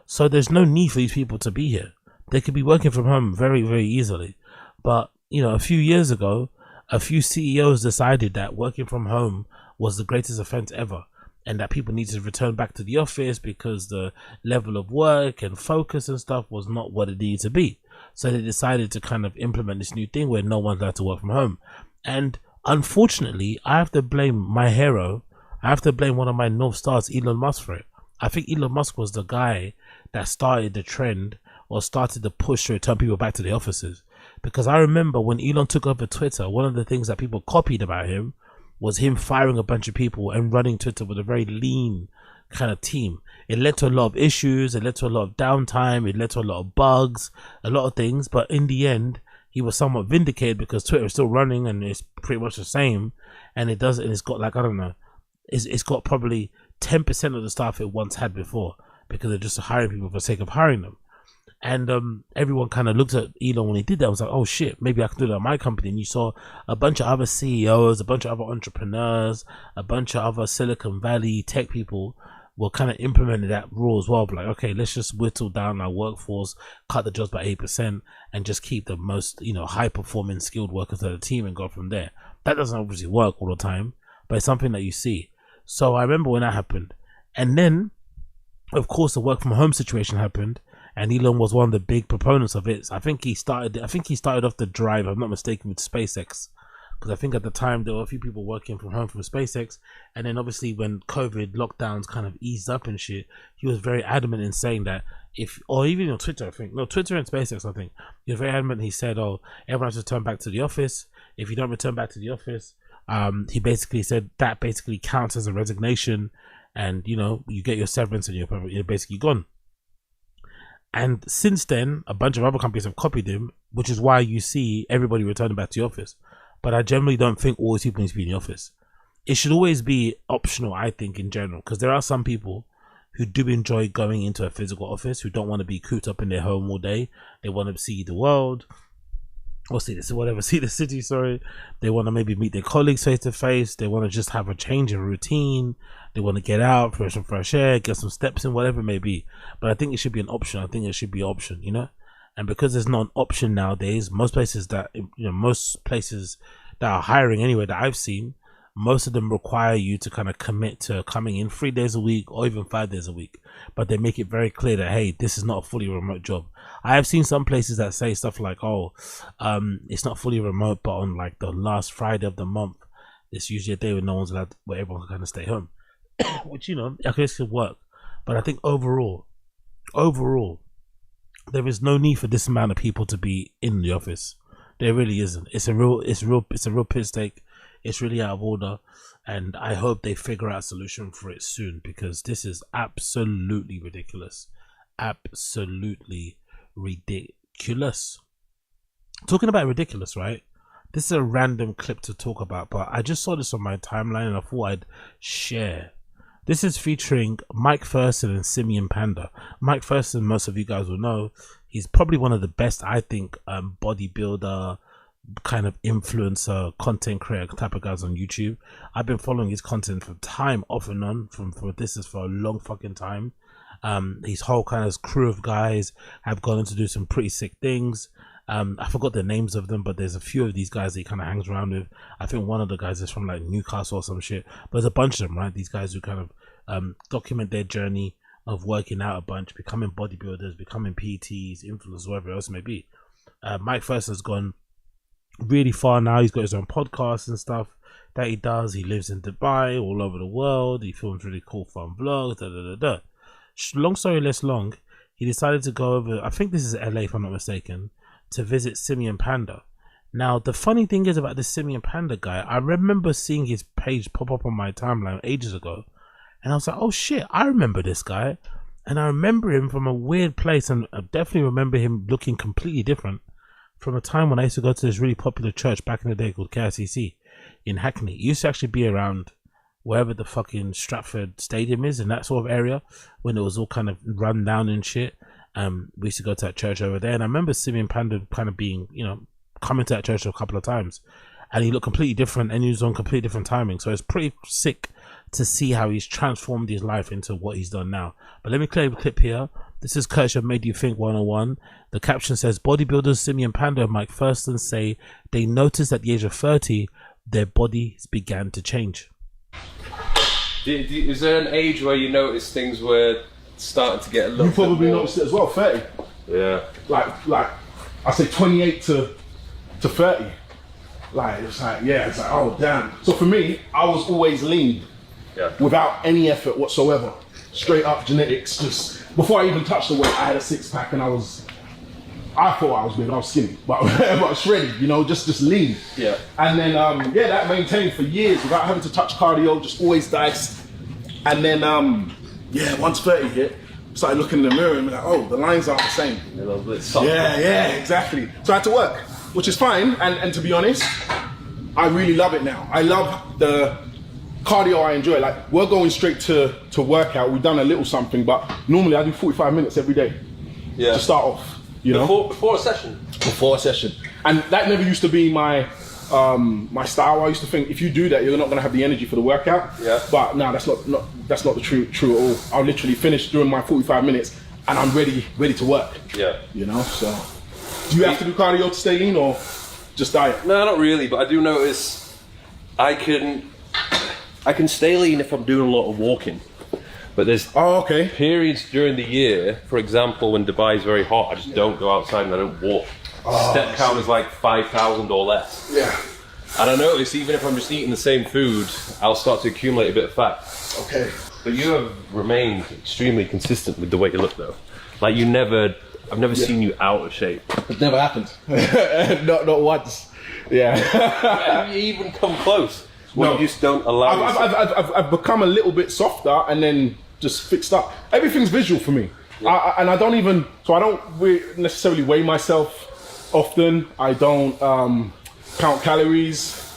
So there's no need for these people to be here. They could be working from home very, very easily. But, you know, a few years ago, a few CEOs decided that working from home was the greatest offense ever, and that people needed to return back to the office because the level of work and focus and stuff was not what it needed to be. So they decided to kind of implement this new thing where no one's allowed to work from home. And unfortunately, I have to blame my hero. I have to blame one of my North Stars, Elon Musk, for it. I think Elon Musk was the guy that started the trend or started the push to return people back to the offices. Because I remember when Elon took over Twitter, one of the things that people copied about him was him firing a bunch of people and running Twitter with a very lean kind of team. It led to a lot of issues, it led to a lot of downtime, it led to a lot of bugs, a lot of things, but in the end he was somewhat vindicated because Twitter is still running and it's pretty much the same, and it's got like, I don't know, it's got probably 10% of the staff it once had before, because they're just hiring people for the sake of hiring them. And everyone kind of looked at Elon when he did that. I was like, oh shit, maybe I can do that at my company. And you saw a bunch of other CEOs, a bunch of other entrepreneurs, a bunch of other Silicon Valley tech people were kind of implementing that rule as well. But like, okay, let's just whittle down our workforce, cut the jobs by 8%, and just keep the most, high performing skilled workers of the team and go from there. That doesn't obviously work all the time, but it's something that you see. So I remember when that happened. And then, of course, the work from home situation happened. And Elon was one of the big proponents of it. I think he started off the drive, if I'm not mistaken, with SpaceX, because I think at the time there were a few people working from home from SpaceX. And then obviously when COVID lockdowns kind of eased up and shit, he was very adamant in saying that or even on Twitter, Twitter and SpaceX, I think he was very adamant. He said, "Oh, everyone has to return back to the office. If you don't return back to the office," he basically said that basically counts as a resignation, and you get your severance and you're basically gone. And since then, a bunch of other companies have copied him, which is why you see everybody returning back to the office. But I generally don't think all these people need to be in the office. It should always be optional, I think, in general, because there are some people who do enjoy going into a physical office, who don't want to be cooped up in their home all day. They want to see the world, or see the city, sorry. They want to maybe meet their colleagues face to face. They want to just have a change of routine. They want to get out, fresh some fresh air, get some steps in, whatever it may be. But I think it should be an option. I think it should be an option, And because there's not an option nowadays, most places that are hiring anyway that I've seen, most of them require you to kind of commit to coming in 3 days a week or even 5 days a week. But they make it very clear that, hey, this is not a fully remote job. I have seen some places that say stuff like, it's not fully remote, but on like the last Friday of the month, it's usually a day when no one's allowed, where everyone can kind of stay home. Which, I guess could work. But I think overall, there is no need for this amount of people to be in the office. There really isn't. It's a real piss take. It's really out of order, and I hope they figure out a solution for it soon, because this is absolutely ridiculous. Absolutely ridiculous. Talking about ridiculous, right? This is a random clip to talk about, but I just saw this on my timeline and I thought I'd share. This is featuring Mike Thurston and Simeon Panda. Mike Thurston, most of you guys will know, he's probably one of the best, I think, bodybuilder, kind of influencer, content creator type of guys on YouTube. I've been following his content for time, off and on, for a long fucking time. His whole kind of crew of guys have gone on to do some pretty sick things. I forgot the names of them, but there's a few of these guys that he kind of hangs around with. I think one of the guys is from like Newcastle or some shit, but there's a bunch of them, right? These guys who kind of document their journey of working out a bunch, becoming bodybuilders, becoming PTs, influencers, whatever else it may be. Mike Thurston's gone really far now. He's got his own podcast and stuff that he does. He lives in Dubai, all over the world. He films really cool fun vlogs. Long story less long, he decided to go over, I think this is LA if I'm not mistaken, to visit Simeon Panda. Now the funny thing is about this Simeon Panda guy, I remember seeing his page pop up on my timeline ages ago, and I was like, oh shit, I remember this guy. And I remember him from a weird place, and I definitely remember him looking completely different from a time when I used to go to this really popular church back in the day called KICC in Hackney. It used to actually be around wherever the fucking Stratford Stadium is, in that sort of area, when it was all kind of run down and shit. We used to go to that church over there, and I remember Simeon Panda kind of being, coming to that church a couple of times, and he looked completely different, and he was on completely different timing. So it's pretty sick to see how he's transformed his life into what he's done now. But let me play a clip here. This is Coach of Made You Think 101. The caption says, bodybuilders Simeon Panda and Mike Thurston say they noticed at the age of 30 their bodies began to change. Is there an age where you notice things were starting to get a little You probably bit more... noticed it as well, 30. Yeah. Like I say 28 to 30. Like, it's like, oh damn. So for me, I was always lean, without any effort whatsoever. straight up genetics. Just before I even touched the weight, I had a 6-pack and I thought I was big, I was skinny, but but shredded, you know, just lean. Yeah. And then that maintained for years without having to touch cardio, just always diced. And then once 30 hit, started looking in the mirror and be like, oh, the lines aren't the same. A little bit soft. Yeah, exactly. So I had to work, which is fine. And to be honest, I really love it now. I love the cardio I enjoy. Like, we're going straight to workout. We've done a little something, but normally I do 45 minutes every day to start off. You know, before a session. Before a session, and that never used to be my my style. I used to think if you do that, you're not going to have the energy for the workout. Yeah. But no, that's not the true at all. I'll literally finish during my 45 minutes, and I'm ready to work. Yeah. You know, so do you have to do cardio to stay lean or just diet? No, not really. But I do notice I can stay lean if I'm doing a lot of walking. But there's periods during the year, for example, when Dubai is very hot, I just don't go outside and I don't walk. Step count is like 5,000 or less. Yeah. And I notice even if I'm just eating the same food, I'll start to accumulate a bit of fat. Okay. But you have remained extremely consistent with the way you look though. Like I've never seen you out of shape. It never happened. not once. Yeah. Have you even come close? Well, you just don't allow. I've become a little bit softer and then just fixed up. Everything's visual for me, and I don't necessarily weigh myself often. I don't count calories.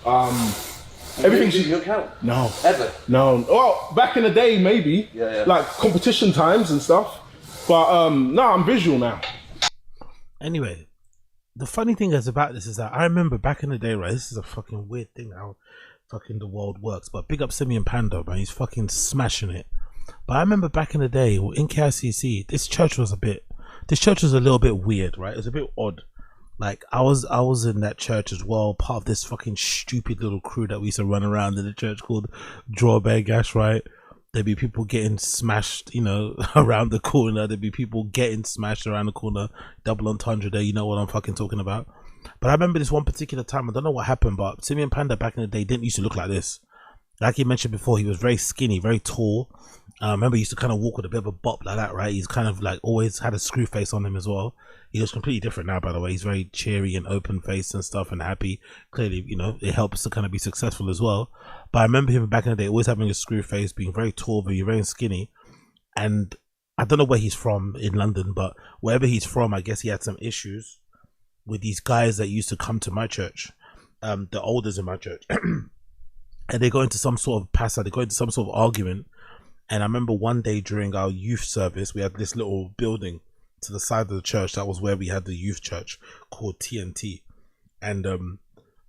Everything's you don't count. No, ever. No. Well, back in the day, maybe. Like competition times and stuff. But no, I'm visual now. Anyway. The funny thing is about this is that I remember back in the day, right? This is a fucking weird thing how fucking the world works. But big up Simeon Panda, man. He's fucking smashing it. But I remember back in the day in KICC, this church was a little bit weird, right? It was a bit odd. Like I was in that church as well, part of this fucking stupid little crew that we used to run around in the church called Drawbear Gash, right? There'd be people getting smashed, you know, around the corner. There'd be people getting smashed around the corner. Double entendre there, you know what I'm fucking talking about. But I remember this one particular time, I don't know what happened, but Simeon Panda back in the day didn't used to look like this. Like he mentioned before, he was very skinny, very tall. I remember he used to kind of walk with a bit of a bop like that, right? He's kind of like always had a screw face on him as well. He looks completely different now, by the way. He's very cheery and open faced and stuff and happy. Clearly, you know, it helps to kind of be successful as well. But I remember him back in the day always having a screw face, being very tall, very skinny. And I don't know where he's from in London, but wherever he's from, I guess he had some issues with these guys that used to come to my church, the elders in my church. And they go into some sort of passa, they go into some sort of argument. And I remember one day during our youth service, we had this little building to the side of the church. That was where we had the youth church called TNT. And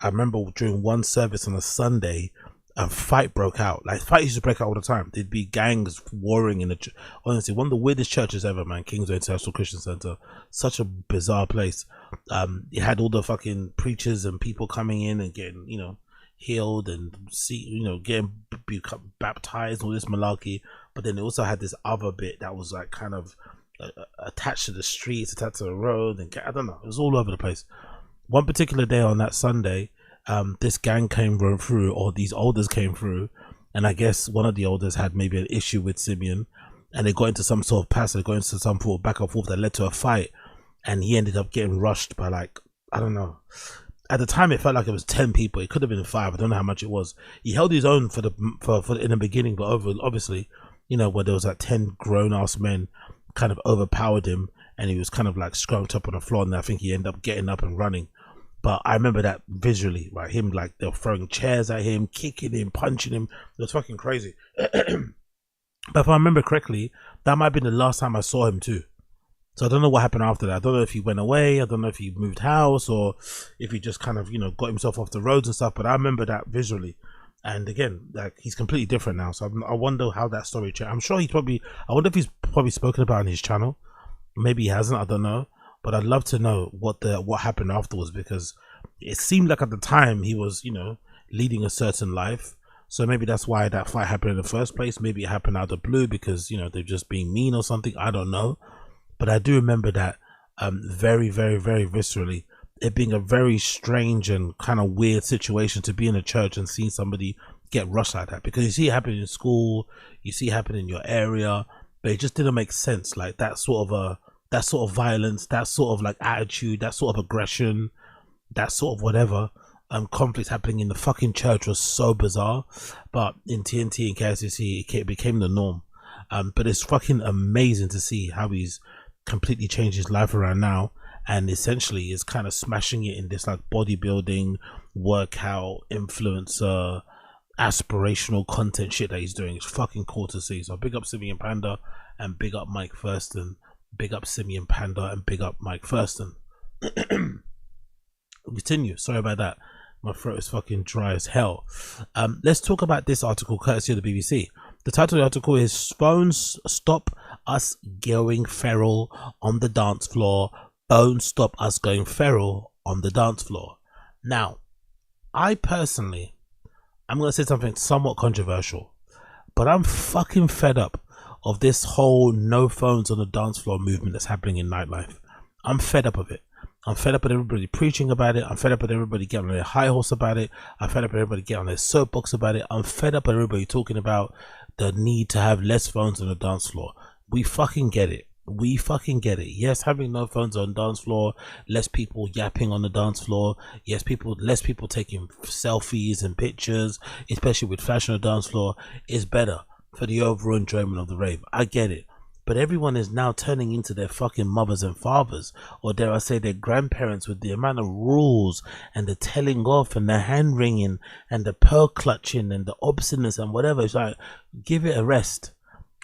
I remember during one service on a Sunday, a fight broke out. Like fights used to break out all the time. There'd be gangs warring in the honestly, one of the weirdest churches ever, man. Kingsway International Christian Center. Such a bizarre place. It had all the fucking preachers and people coming in and getting, you know, healed and getting baptized, all this malarkey. But then it also had this other bit that was like kind of attached to the streets, attached to the road, and I don't know, it was all over the place. One particular day on that Sunday, this gang came through, or these elders came through, and I guess one of the elders had maybe an issue with Simeon, and they got into some sort of pass, they got into some sort of back and forth that led to a fight, and he ended up getting rushed by like, I don't know. At the time, it felt like it was 10 people. It could have been 5. I don't know how much it was. He held his own for in the beginning, but obviously, you know, where there was like 10 grown-ass men kind of overpowered him, and he was kind of like scrunched up on the floor, and I think he ended up getting up and running. But I remember that visually, right? Him, like, they were throwing chairs at him, kicking him, punching him. It was fucking crazy. But if I remember correctly, that might have been the last time I saw him too. So I don't know what happened after that. I don't know if he went away. I don't know if he moved house or if he just kind of, you know, got himself off the roads and stuff. But I remember that visually. And again, like, he's completely different now. So I wonder how that story changed. I'm sure I wonder if he's probably spoken about it on his channel. Maybe he hasn't. I don't know. But I'd love to know what happened afterwards, because it seemed like at the time he was, you know, leading a certain life. So maybe that's why that fight happened in the first place. Maybe it happened out of the blue because, you know, they're just being mean or something. I don't know. But I do remember that very, very, very viscerally. It being a very strange and kind of weird situation to be in a church and seeing somebody get rushed like that, because you see it happening in school, you see it happening in your area, but it just didn't make sense. Like that sort of violence, that sort of like attitude, that sort of aggression, that sort of whatever conflict happening in the fucking church was so bizarre. But in TNT and KSCC, it became the norm. But it's fucking amazing to see how he's completely changed his life around now, and essentially is kind of smashing it in this like bodybuilding, workout, influencer, aspirational content shit that he's doing. It's fucking cool to see. So big up Simeon Panda and big up Mike Thurston. Big up Simeon Panda and big up Mike Thurston. Continue. Sorry about that. My throat is fucking dry as hell. Let's talk about this article courtesy of the BBC. The title of the article is "Phones Stop Us Going Feral on the Dance Floor. Phones Stop Us Going Feral on the Dance Floor." Now, I personally, I'm going to say something somewhat controversial, but I'm fucking fed up of this whole no phones on the dance floor movement that's happening in nightlife. I'm fed up of it. I'm fed up with everybody preaching about it. I'm fed up with everybody getting on their high horse about it. I'm fed up with everybody getting on their soapbox about it. I'm fed up with everybody talking about the need to have less phones on the dance floor. We fucking get it. We fucking get it. Yes, having no phones on the dance floor, less people yapping on the dance floor. Yes, less people taking selfies and pictures, especially with fashion on the dance floor, is better for the overall enjoyment of the rave. I get it. But everyone is now turning into their fucking mothers and fathers, or dare I say their grandparents, with the amount of rules and the telling off and the hand wringing and the pearl clutching and the obsceneness and whatever. It's like, give it a rest.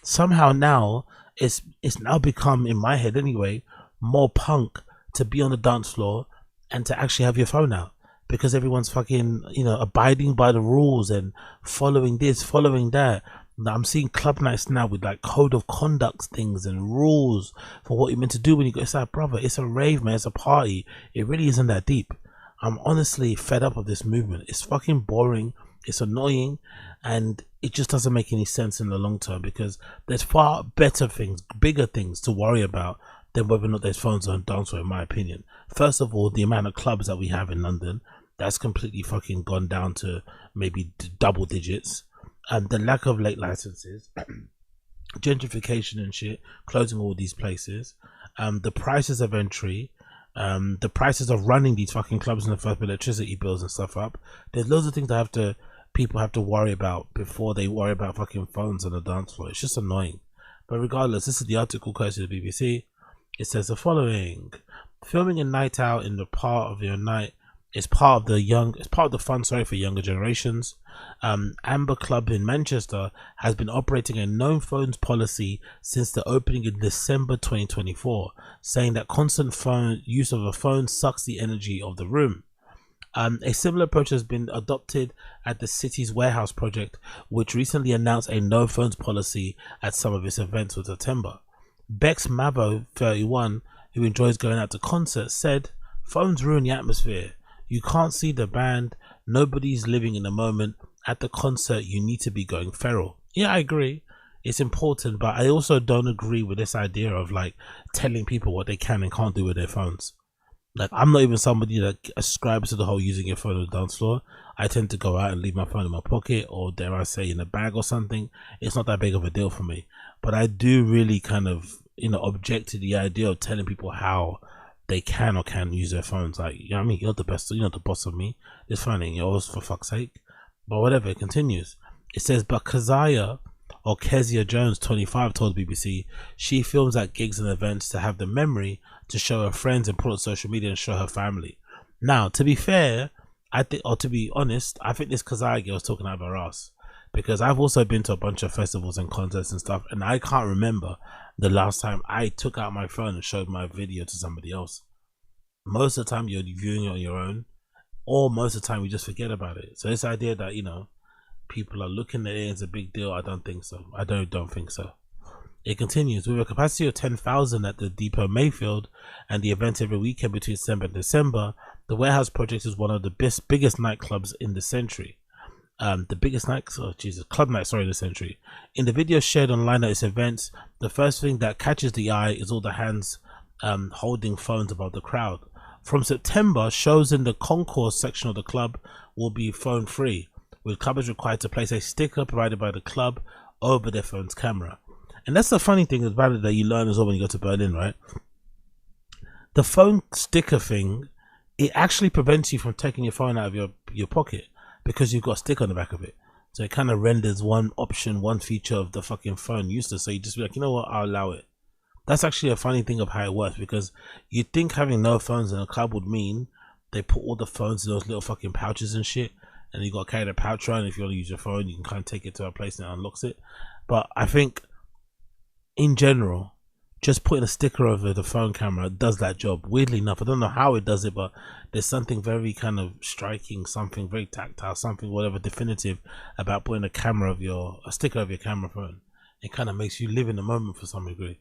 Somehow now it's now become, in my head anyway, more punk to be on the dance floor and to actually have your phone out, because everyone's fucking, you know, abiding by the rules and following this, following that. Now, I'm seeing club nights now with like code of conduct things and rules for what you're meant to do when you go. It's like, brother, it's a rave, man. It's a party. It really isn't that deep. I'm honestly fed up of this movement. It's fucking boring. It's annoying, and it just doesn't make any sense in the long term, because there's far better things, bigger things to worry about than whether or not there's phones on dance floor, in my opinion. First of all, the amount of clubs that we have in London, that's completely fucking gone down to maybe double digits. The lack of late licenses, gentrification and shit, closing all these places, the prices of entry, the prices of running these fucking clubs in the first, electricity bills and stuff up. There's loads of things that people have to worry about before they worry about fucking phones on the dance floor. It's just annoying. But regardless, this is the article courtesy of the BBC. It says the following: filming a night out in the part of your night is part of the fun, for younger generations. Amber Club in Manchester has been operating a no phones policy since the opening in December 2024, saying that constant use of a phone sucks the energy of the room. A similar approach has been adopted at the city's warehouse project, which recently announced a no phones policy at some of its events for September. Bex Mavo, 31, who enjoys going out to concerts, said, "Phones ruin the atmosphere. You can't see the band. Nobody's living in the moment. At the concert, you need to be going feral." Yeah, I agree. It's important, but I also don't agree with this idea of like telling people what they can and can't do with their phones. Like, I'm not even somebody that ascribes to the whole using your phone on the dance floor. I tend to go out and leave my phone in my pocket, or dare I say in a bag or something. It's not that big of a deal for me. But I do really kind of, object to the idea of telling people how they can or can't use their phones. Like, you know what I mean? You're the best, you're not the boss of me. It's fine, ain't yours, for fuck's sake. But whatever, it continues. It says, but Kezia Jones, 25, told BBC she films at gigs and events to have the memory to show her friends and put on social media and show her family. Now, to be fair, to be honest, I think this Kezia girl is talking out of her ass, because I've also been to a bunch of festivals and concerts and stuff, and I can't remember the last time I took out my phone and showed my video to somebody else. Most of the time you're viewing it on your own, or most of the time you just forget about it. So this idea that, people are looking at it as a big deal, I don't think so. I don't think so. It continues, with a capacity of 10,000 at the Depot Mayfield and the event every weekend between December and December, the Warehouse Project is one of the biggest nightclubs in the century. Club night, in the century. In the video shared online at its events, the first thing that catches the eye is all the hands holding phones above the crowd. From September, shows in the concourse section of the club will be phone free, with clubbers required to place a sticker provided by the club over their phone's camera. And that's the funny thing about it that you learn as well when you go to Berlin, right? The phone sticker thing, it actually prevents you from taking your phone out of your pocket because you've got a sticker on the back of it. So it kind of renders one option, one feature of the fucking phone useless. So you just be like, you know what, I'll allow it. That's actually a funny thing of how it works, because you'd think having no phones in a club would mean they put all the phones in those little fucking pouches and shit, and you got to carry the pouch around. If you want to use your phone, you can kind of take it to a place and it unlocks it. But I think in general, just putting a sticker over the phone camera does that job. Weirdly enough, I don't know how it does it, but there's something very kind of striking, something very tactile, something whatever definitive about putting a sticker of your camera phone. It kind of makes you live in the moment for some degree.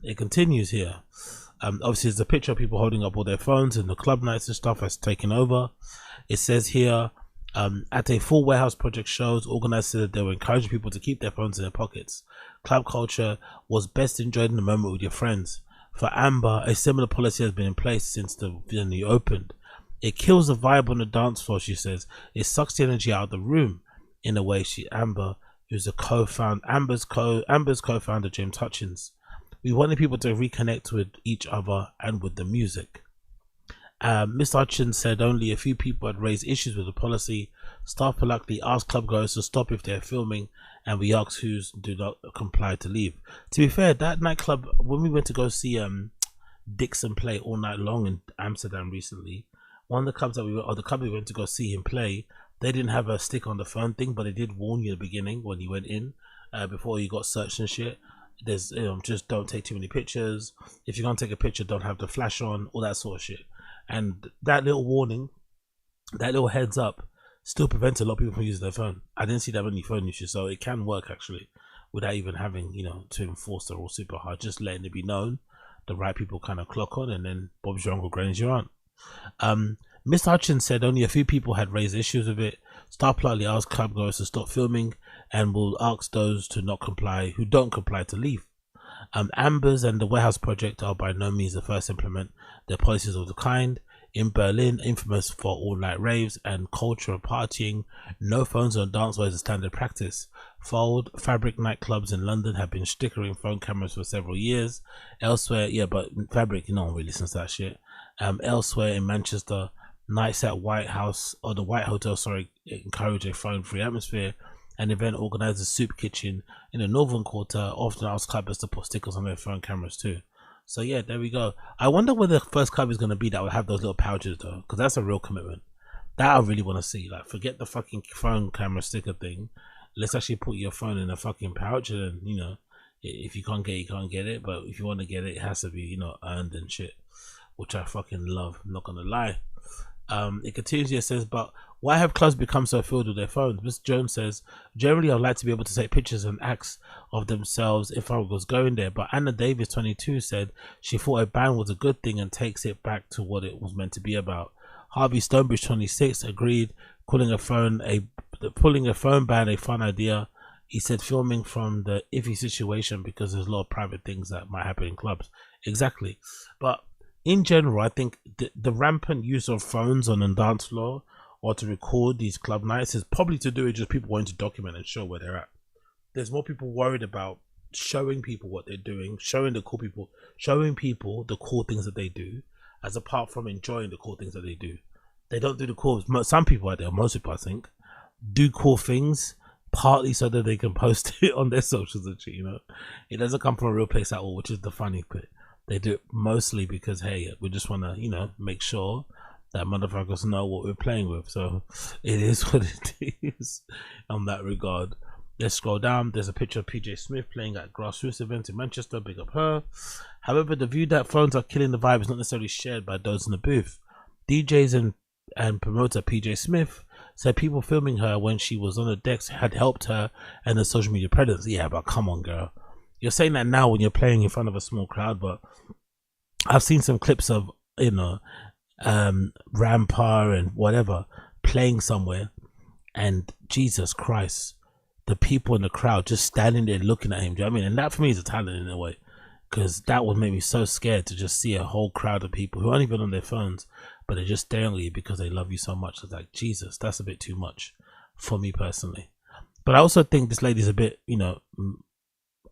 It continues here. Obviously, there's a picture of people holding up all their phones and the club nights and stuff has taken over. It says here, at a full warehouse project shows, organizers said that they were encouraging people to keep their phones in their pockets. Club culture was best enjoyed in the moment with your friends. For Amber, a similar policy has been in place since the venue opened. It kills the vibe on the dance floor, she says. It sucks the energy out of the room. In a way, Amber, who's Amber's co-founder James Hutchins. We wanted people to reconnect with each other and with the music. Mr. Hutchins said only a few people had raised issues with the policy. Staff politely asked club goers to stop if they're filming, and we asked who's do not comply to leave. To be fair, that nightclub, when we went to go see Dixon play all night long in Amsterdam recently, one of the clubs the club we went to go see him play, they didn't have a stick on the phone thing, but they did warn you at the beginning when you went in, before you got searched and shit. There's just don't take too many pictures. If you're gonna take a picture, don't have the flash on, all that sort of shit. And that little warning, that little heads up, still prevents a lot of people from using their phone. I didn't see that many phone issues, so it can work actually, without even having to enforce the rule super hard. Just letting it be known, the right people kind of clock on, and then Bob's your uncle, Granny's your aunt. Mr. Hutchins said only a few people had raised issues with it. Staff politely asked club goers to stop filming and will ask those who don't comply to leave. Amber's and the Warehouse Project are by no means the first to implement their policies of the kind. In Berlin, infamous for all-night raves and cultural partying, no phones on dance floor is a standard practice. Fold Fabric nightclubs in London have been stickering phone cameras for several years. Elsewhere, but Fabric, no one really listens to that shit. Elsewhere in Manchester, nights at the White Hotel, encourage a phone-free atmosphere. An event organizers Soup Kitchen in the Northern Quarter often asks clubbers to put stickers on their phone cameras too. So yeah, there we go. I wonder where the first club is going to be that will have those little pouches though, because that's a real commitment. That I really want to see. Like, forget the fucking phone camera sticker thing. Let's actually put your phone in a fucking pouch, and if you can't get it, you can't get it. But if you want to get it, it has to be earned and shit, which I fucking love. I'm not gonna lie. It continues here, says, but why have clubs become so filled with their phones? Mr. Jones says, generally I'd like to be able to take pictures and acts of themselves if I was going there, but Anna Davis 22 said she thought a ban was a good thing and takes it back to what it was meant to be about. Harvey Stonebridge 26 agreed, pulling a phone ban a fun idea. He said filming from the iffy situation because there's a lot of private things that might happen in clubs. Exactly. But in general, I think the rampant use of phones on the dance floor or to record these club nights is probably to do with just people wanting to document and show where they're at. There's more people worried about showing people what they're doing, showing people the cool things that they do, as apart from enjoying the cool things that they do. They don't do the cool. Some people out there, most people I think, do cool things partly so that they can post it on their socials and shit. It doesn't come from a real place at all, which is the funny bit. They do it mostly because, hey, we just want to, make sure that motherfuckers know what we're playing with. So it is what it is on that regard. Let's scroll down. There's a picture of PJ Smith playing at grassroots event in Manchester. Big up her. However, the view that phones are killing the vibe is not necessarily shared by those in the booth. DJs and promoter PJ Smith said people filming her when she was on the decks had helped her and the social media presence. Yeah, but come on, girl. You're saying that now when you're playing in front of a small crowd, but I've seen some clips of, Rampar and whatever playing somewhere, and Jesus Christ, the people in the crowd just standing there looking at him. Do you know what I mean? And that for me is a talent in a way, because that would make me so scared to just see a whole crowd of people who aren't even on their phones, but they're just staring at you because they love you so much. It's like, Jesus, that's a bit too much for me personally. But I also think this lady's a bit, you know,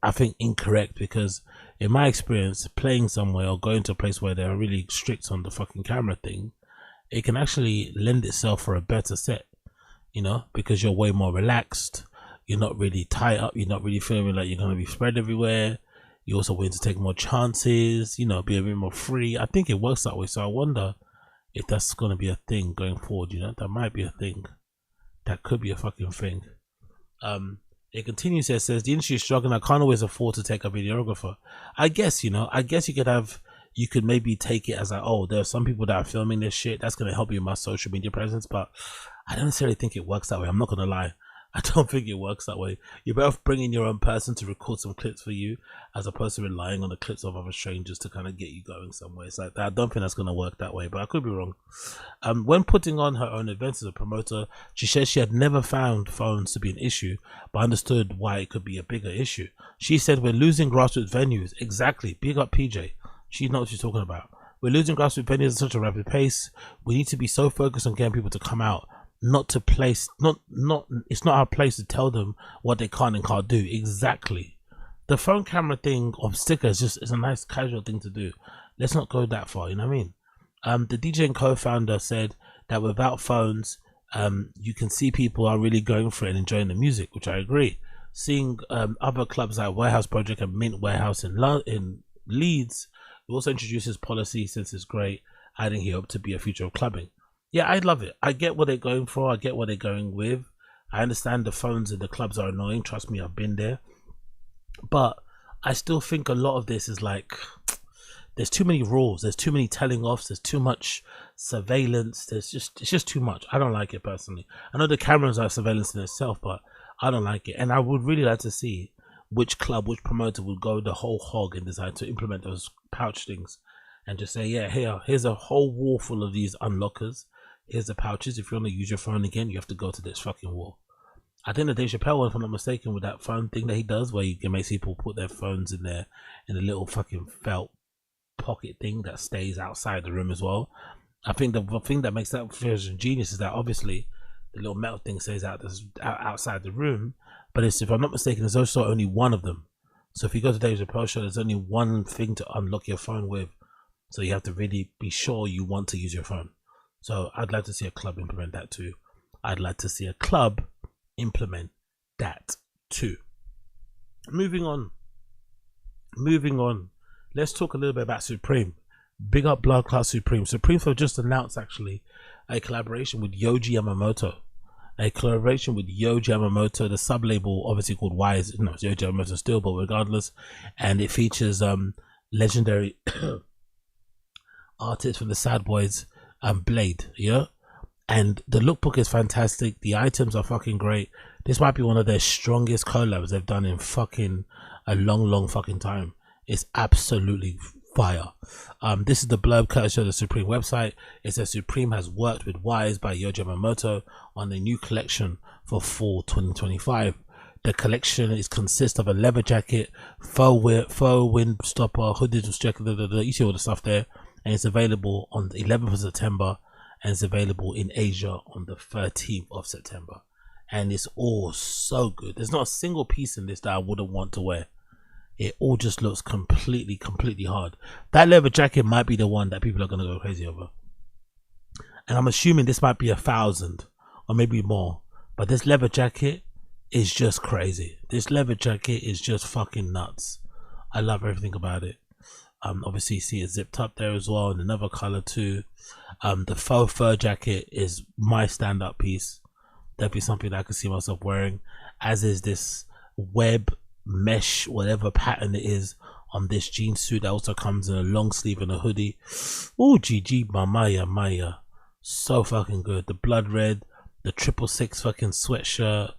I think incorrect, because in my experience, playing somewhere or going to a place where they're really strict on the fucking camera thing, it can actually lend itself for a better set, you know, because you're way more relaxed. You're not really tied up. You're not really feeling like you're going to be spread everywhere. You're also willing to take more chances, you know, be a bit more free. I think it works that way. So I wonder if that's going to be a thing going forward, you know. That might be a thing. That could be a fucking thing. It continues here, says the industry is struggling. I can't always afford to take a videographer. I guess, you know, I guess you could maybe take it as like, oh, there are some people that are filming this shit. That's going to help you in my social media presence. But I don't necessarily think it works that way. I'm not going to lie. I don't think it works that way. You're better off bringing your own person to record some clips for you, as opposed to relying on the clips of other strangers to kind of get you going somewhere. It's like that. I don't think that's going to work that way, but I could be wrong. When putting on her own events as a promoter, she says she had never found phones to be an issue, but understood why it could be a bigger issue. She said, we're losing grassroots venues. Exactly. Big up PJ. She knows what she's talking about. We're losing grassroots venues at such a rapid pace. We need to be so focused on getting people to come out. Not to place, it's not our place to tell them what they can and can't do. Exactly. The phone camera thing of stickers is a nice casual thing to do. Let's not go that far, you know what I mean? The DJ and co-founder said that without phones, you can see people are really going for it and enjoying the music, which I agree. Seeing other clubs like Warehouse Project and Mint Warehouse in Leeds, who also introduces policy since it's great, adding here up to be a future of clubbing. Yeah, I love it. I get what they're going for. I get what they're going with. I understand the phones in the clubs are annoying. Trust me, I've been there. But I still think a lot of this is like, there's too many rules. There's too many telling offs. There's too much surveillance. It's just too much. I don't like it personally. I know the cameras are surveillance in itself, but I don't like it. And I would really like to see which club, which promoter would go the whole hog and decide to implement those pouch things and just say, yeah, here's a whole wall full of these unlockers. Here's the pouches. If you want to use your phone again, you have to go to this fucking wall. I think the Dave Chappelle one, if I'm not mistaken, with that phone thing that he does, where you can make people put their phones in there in a little fucking felt pocket thing that stays outside the room as well. I think the thing that makes that version genius is that obviously the little metal thing stays outside the room, but it's, if I'm not mistaken, there's also only one of them. So if you go to Dave Chappelle show, there's only one thing to unlock your phone with. So you have to really be sure you want to use your phone. So I'd like to see a club implement that too. I'd like to see a club implement that too. Moving on. Let's talk a little bit about Supreme. Big up Blood Clot Supreme. Supreme have just announced actually a collaboration with Yohji Yamamoto. The sub-label obviously called Wise. No, it's Yohji Yamamoto still, but regardless. And it features legendary artists from the Sad Boys. Blade, yeah, and the lookbook is fantastic. The items are fucking great. This might be one of their strongest collabs they've done in fucking a long fucking time. It's absolutely fire. This is the blurb courtesy of the Supreme website. It says Supreme has worked with Wise by Yohji Yamamoto on a new collection for fall 2025. The collection consists of a leather jacket, faux wind stopper, hooded jacket, you see all the stuff there. And it's available on the 11th of September, and it's available in Asia on the 13th of September. And it's all so good. There's not a single piece in this that I wouldn't want to wear. It all just looks completely hard. That leather jacket might be the one that people are going to go crazy over. And I'm assuming this might be 1,000 or maybe more. But this leather jacket is just crazy. This leather jacket is just fucking nuts. I love everything about it. Obviously you see it zipped up there as well in another color too. The faux fur jacket is my stand-up piece. Definitely something that I could see myself wearing, as is this web mesh whatever pattern it is on this jean suit that also comes in a long sleeve and a hoodie. Oh, GG Maya, so fucking good. The blood red, the 666 fucking sweatshirt,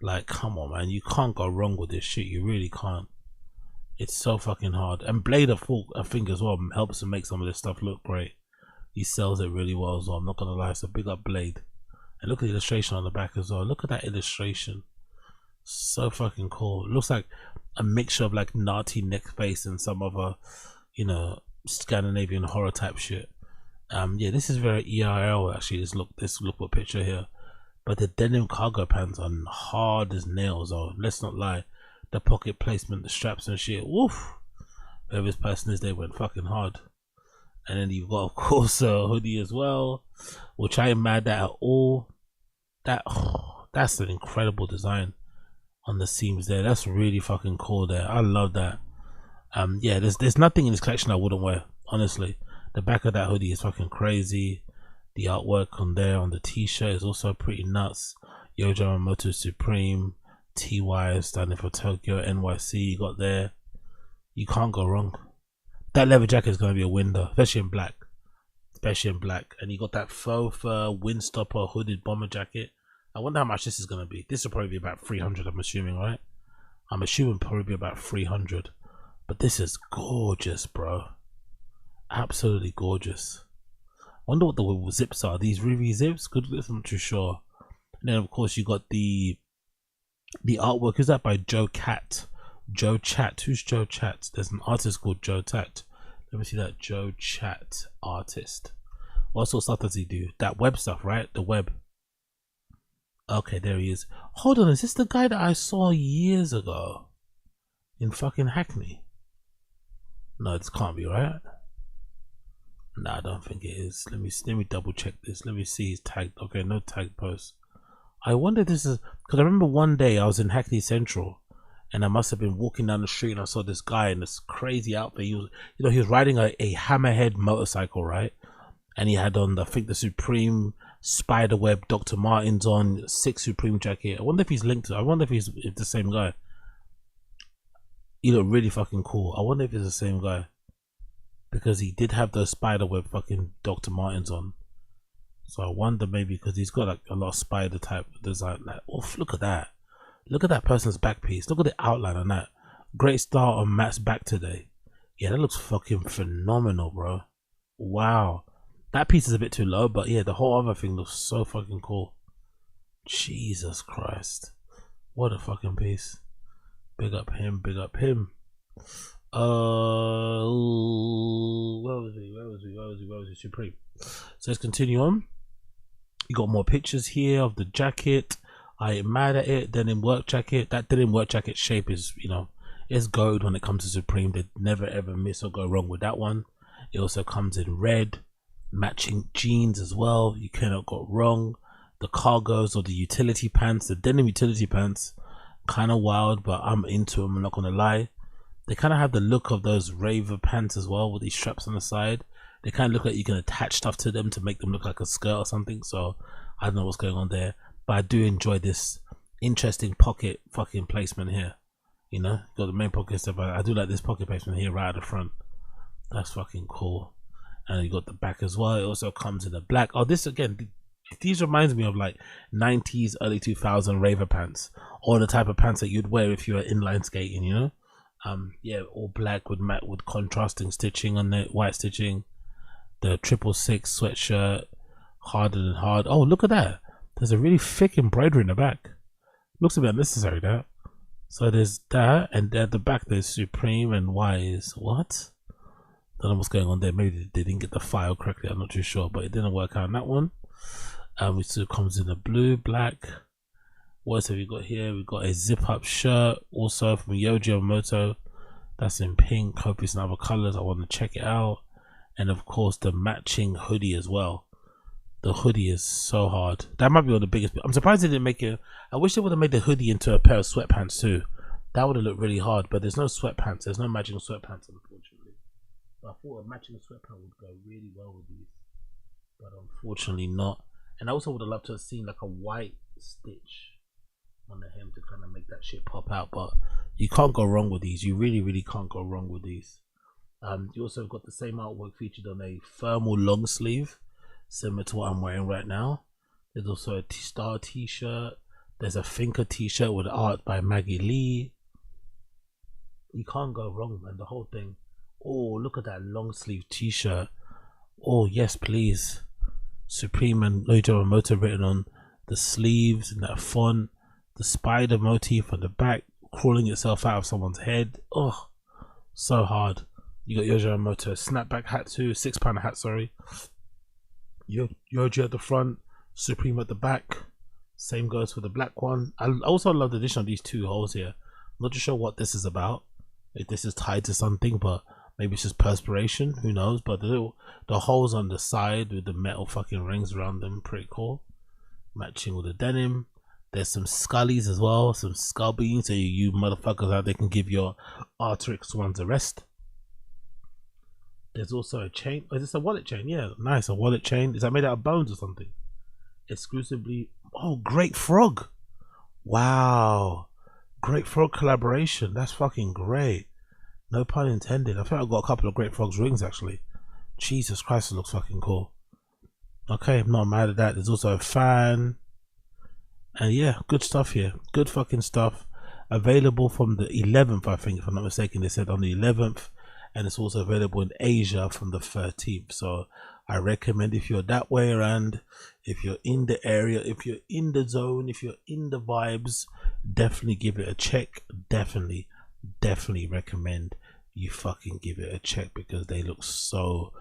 like come on man, you can't go wrong with this shit. You really can't. It's so fucking hard. And Blade, I think as well, helps to make some of this stuff look great. He sells it really well as well. I'm not gonna lie, so big up Blade. And look at the illustration on the back as well. Look at that illustration. So fucking cool. It looks like a mixture of like Nazi neck face and some other, you know, Scandinavian horror type shit. Yeah, this is very ERL actually. This lookbook picture here. But the denim cargo pants are hard as nails, though. Let's not lie. The pocket placement, the straps and shit. Woof. Whoever this person is, they went fucking hard. And then you've got, of course, a hoodie as well, which I ain't mad at all. That's an incredible design on the seams there. That's really fucking cool there. I love that. Yeah, there's nothing in this collection I wouldn't wear, honestly. The back of that hoodie is fucking crazy. The artwork on there on the t-shirt is also pretty nuts. Yohji Yamamoto Supreme, TY standing for Tokyo, NYC you got there. You can't go wrong. That leather jacket is going to be a window, especially in black. And you got that faux fur windstopper hooded bomber jacket. I wonder how much this is going to be. This will probably be about 300, I'm assuming, right? I'm assuming probably about 300. But this is gorgeous, bro. Absolutely gorgeous. Wonder what the zips are. These Riri zips? Good, I'm not too sure. And then of course you got the artwork. Is that by Joe Cat? Joe Chat. Who's Joe Chat? There's an artist called Joe Tat. Let me see that Joe Chat artist. What sort of stuff does he do? That web stuff, right? The web. Okay, there he is. Hold on, is this the guy that I saw years ago in fucking Hackney? No, this can't be, right? Nah, I don't think it is. Let me double check this. Let me see his tag. Okay, no tag post. I wonder if this is because I remember one day I was in Hackney Central and I must have been walking down the street and I saw this guy in this crazy outfit. He was, he was riding a hammerhead motorcycle, right? And he had on, I think, the Supreme Spiderweb Dr. Martens on, 6 Supreme jacket. I wonder if he's linked to, I wonder if he's the same guy. He looked really fucking cool. I wonder if it's the same guy. Because he did have those spiderweb fucking Dr. Martens on. So I wonder maybe because he's got like a lot of spider type design. Like, oh, look at that. Look at that person's back piece. Look at the outline on that. Great start on Matt's back today. Yeah, that looks fucking phenomenal, bro. Wow. That piece is a bit too low, but yeah, the whole other thing looks so fucking cool. Jesus Christ. What a fucking piece. Big up him, big up him. Where was he? Supreme. So let's continue on. You got more pictures here of the jacket. I ain't mad at it. Denim work jacket. That denim work jacket shape is, it's gold when it comes to Supreme. They never ever miss or go wrong with that one. It also comes in red, matching jeans as well. You cannot go wrong. The cargos or the utility pants, the denim utility pants, kind of wild, but I'm into them. I'm not gonna lie. They kind of have the look of those raver pants as well, with these straps on the side. They kind of look like you can attach stuff to them to make them look like a skirt or something. So I don't know what's going on there, but I do enjoy this interesting pocket fucking placement here. Got the main pocket stuff. I do like this pocket placement here right at the front. That's fucking cool. And you got the back as well. It also comes in the black. Oh, this again, these reminds me of like 90s, early 2000 raver pants, or the type of pants that you'd wear if you were inline skating. Yeah, all black with matte with contrasting stitching on it, white stitching. The 666 sweatshirt, harder than hard. Oh, look at that. There's a really thick embroidery in the back. Looks a bit unnecessary, that. So there's that, and at the back there's Supreme and Y is what? Don't know what's going on there. Maybe they didn't get the file correctly. I'm not too sure, but it didn't work out on that one. It still comes in the blue, black. What else have we got here? We've got a zip-up shirt, also from Yohji Yamamoto. That's in pink. Hope it's in other colors. I want to check it out. And of course, the matching hoodie as well. The hoodie is so hard. That might be one of the biggest. I'm surprised they didn't make it. I wish they would have made the hoodie into a pair of sweatpants too. That would have looked really hard. But there's no sweatpants. There's no matching sweatpants, unfortunately. But I thought a matching sweatpants would go really well with these, but unfortunately not. And I also would have loved to have seen like a white stitch on the hem to kind of make that shit pop out. But you can't go wrong with these. You really can't go wrong with these. You also got the same artwork featured on a thermal long sleeve, similar to what I'm wearing right now. There's also a Star t-shirt. There's a Thinker t-shirt with art by Maggie Lee. You can't go wrong, man. The whole thing. Oh, look at that long sleeve t-shirt. Oh yes, please. Supreme and Yohji Yamamoto written on the sleeves and that font. The spider motif on the back crawling itself out of someone's head. Oh, so hard. You got Yohji Yamamoto snapback hat too, £6 hat, sorry. Yohji at the front, Supreme at the back. Same goes for the black one. I also love the addition of these two holes here. I'm not too sure what this is about. If this is tied to something, but maybe it's just perspiration. Who knows? But the holes on the side with the metal fucking rings around them, pretty cool. Matching with the denim. There's some scullies as well, some skull beans, so you motherfuckers out there can give your Arc'teryx ones a rest. There's also a chain. Oh, is this a wallet chain? Yeah, nice, a wallet chain. Is that made out of bones or something? Exclusively. Oh, Great Frog. Wow. Great Frog collaboration. That's fucking great. No pun intended. I think I've got a couple of Great Frog's rings actually. Jesus Christ, it looks fucking cool. Okay, I'm not mad at that. There's also a fan. And yeah, good stuff here. Good fucking stuff. Available from the 11th, I think, if I'm not mistaken. They said on the 11th. And it's also available in Asia from the 13th. So I recommend, if you're that way around, if you're in the area, if you're in the zone, if you're in the vibes, definitely give it a check. Definitely recommend you fucking give it a check, because they look so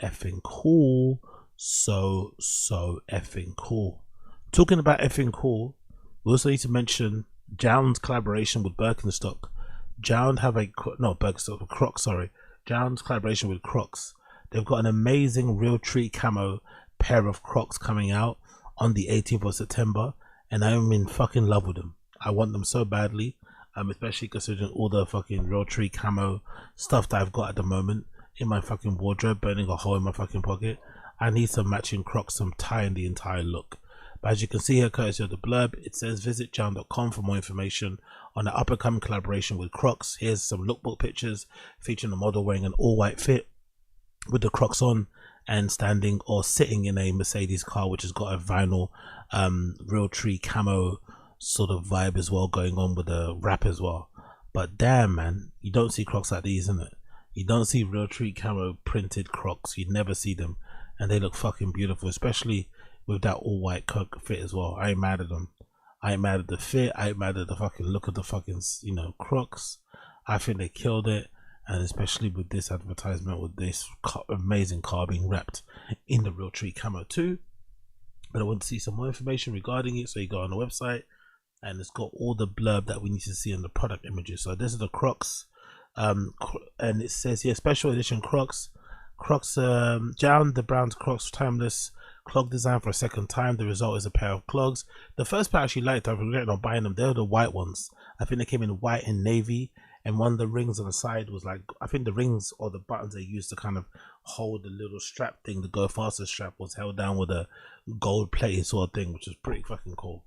effing cool. So effing cool. Talking about effing cool, we also need to mention JJJJound's collaboration with Birkenstock. JJJJound have Crocs, sorry. JJJJJound's collaboration with Crocs. They've got an amazing Real Tree Camo pair of Crocs coming out on the 18th of September, and I'm in fucking love with them. I want them so badly, especially considering all the fucking Real Tree Camo stuff that I've got at the moment in my fucking wardrobe, burning a hole in my fucking pocket. I need some matching Crocs, some tying the entire look. But as you can see here, courtesy of the blurb, it says visit JJJJound.com for more information on the up-and-coming collaboration with Crocs. Here's some lookbook pictures featuring a model wearing an all-white fit with the Crocs on and standing or sitting in a Mercedes car, which has got a vinyl Real Tree Camo sort of vibe as well going on with the wrap as well. But damn, man, you don't see Crocs like these, isn't it? You don't see Real Tree Camo printed Crocs. You never see them, and they look fucking beautiful, especially with that all white coat fit as well. I ain't mad at them. I ain't mad at the fit. I ain't mad at the fucking look of the fucking, you know, Crocs. I think they killed it, and especially with this advertisement, with this amazing car being wrapped in the Real Tree Camo too. But I want to see some more information regarding it, so you go on the website and it's got all the blurb that we need to see on the product images. So this is the Crocs, and it says here special edition Crocs. JJJJound, the brown Crocs timeless clog design for a second time. The result is a pair of clogs. The first pair I actually liked. I regret not buying them. They're the white ones. I think they came in white and navy, and one of the rings on the side was like, I think the rings or the buttons they used to kind of hold the little strap thing, the go faster strap, was held down with a gold plated sort of thing, which is pretty fucking cool.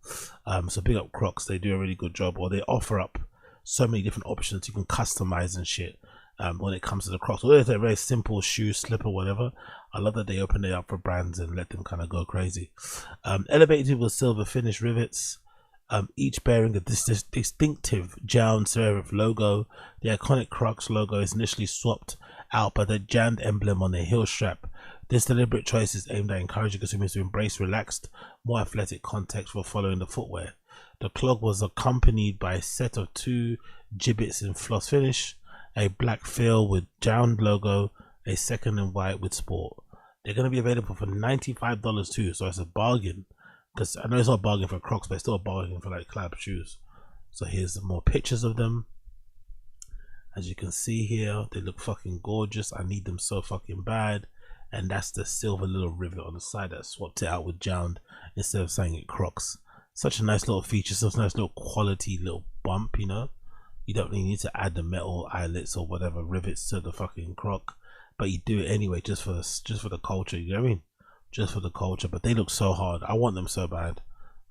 So big up Crocs. They do a really good job, or they offer up so many different options you can customize and shit. When it comes to the Crocs, although they're a very simple shoe, slipper, whatever, I love that they open it up for brands and let them kind of go crazy. Elevated with silver finish rivets, each bearing a distinctive JJJJound serif logo. The iconic Crocs logo is initially swapped out by the JJJJound emblem on the heel strap. This deliberate choice is aimed at encouraging consumers to embrace relaxed, more athletic context for following the footwear. The clog was accompanied by a set of 2 gibbets in floss finish, a black fill with JJJJound logo, a second in white with sport. They're going to be available for $95 too, so it's a bargain. Because I know it's not a bargain for Crocs, but it's still a bargain for like collab shoes. So here's some more pictures of them. As you can see here, they look fucking gorgeous. I need them so fucking bad. And that's the silver little rivet on the side that swapped it out with JJJJound instead of saying it Crocs. Such a nice little feature, such a nice little quality little bump, you know. You don't really need to add the metal eyelets or whatever rivets to the fucking Croc, but you do it anyway just for the culture. You know what I mean? Just for the culture. But they look so hard. I want them so bad.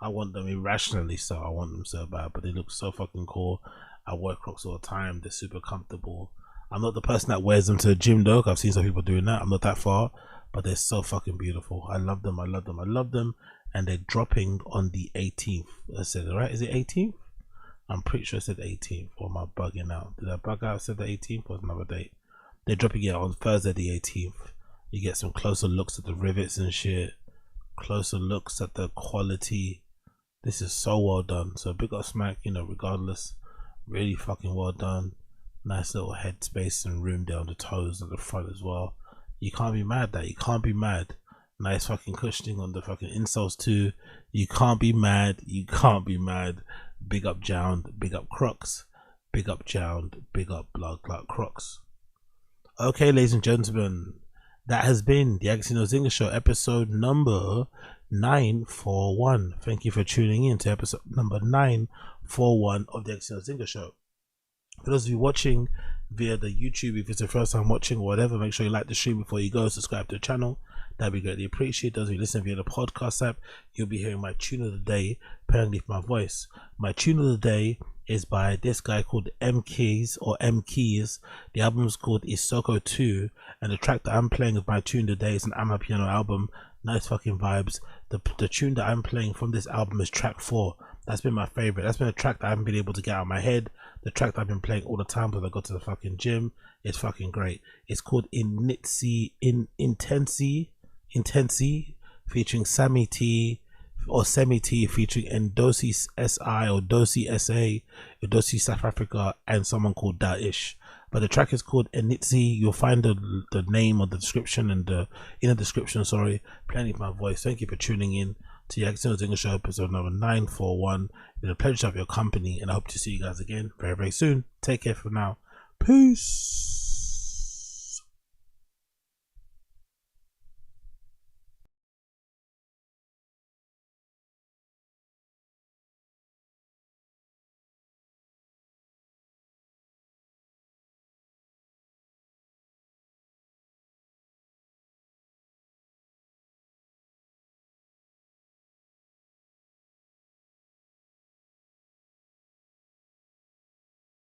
I want them irrationally so. I want them so bad. But they look so fucking cool. I wear Crocs all the time. They're super comfortable. I'm not the person that wears them to the gym though. I've seen some people doing that. I'm not that far, but they're so fucking beautiful. I love them. I love them. I love them. And they're dropping on the 18th. I said it right. Is it 18th? I'm pretty sure it said 18th, or am I bugging out? Did I bug out? I said the 18th or another date? They're dropping it on Thursday the 18th. You get some closer looks at the rivets and shit. Closer looks at the quality. This is so well done. So big up Smack, you know, regardless. Really fucking well done. Nice little head space and room down the toes at the front as well. You can't be mad at that. You can't be mad. Nice fucking cushioning on the fucking insoles too. You can't be mad. You can't be mad. Big up JJJJound. Big up Crocs. Big up JJJJound. Big up Blood Clot Crocs. Okay, ladies and gentlemen, that has been the Axino Zinga Show, episode number 941. Thank you for tuning in to episode number 941 of the Axino Zinga Show. For those of you watching via the YouTube, if it's the first time watching or whatever, make sure you like the stream before you go. Subscribe to the channel. That'd be greatly appreciated. Those of you listening via the podcast app, you'll be hearing my tune of the day playing underneath my voice. My tune of the day is by this guy called Mkeyz or Mkeyz. The album is called Isoko 2, and the track that I'm playing of my tune today is an Amapiano album. Nice fucking vibes. The tune that I'm playing from this album is track 4. That's been my favorite. That's been a track that I haven't been able to get out of my head. The track that I've been playing all the time when I go to the fucking gym. It's fucking great. It's called Intsizi featuring Sammy T or Semi T featuring Ndosi SI or Dosi SA or Dosi South Africa and someone called Daish. But the track is called Intsizi. You'll find the name on the description and in the description, sorry, playing with my voice. Thank you for tuning in to the Axino Zinga Show, episode number 941. It's been a pleasure to have your company, and I hope to see you guys again very, very soon. Take care for now. Peace.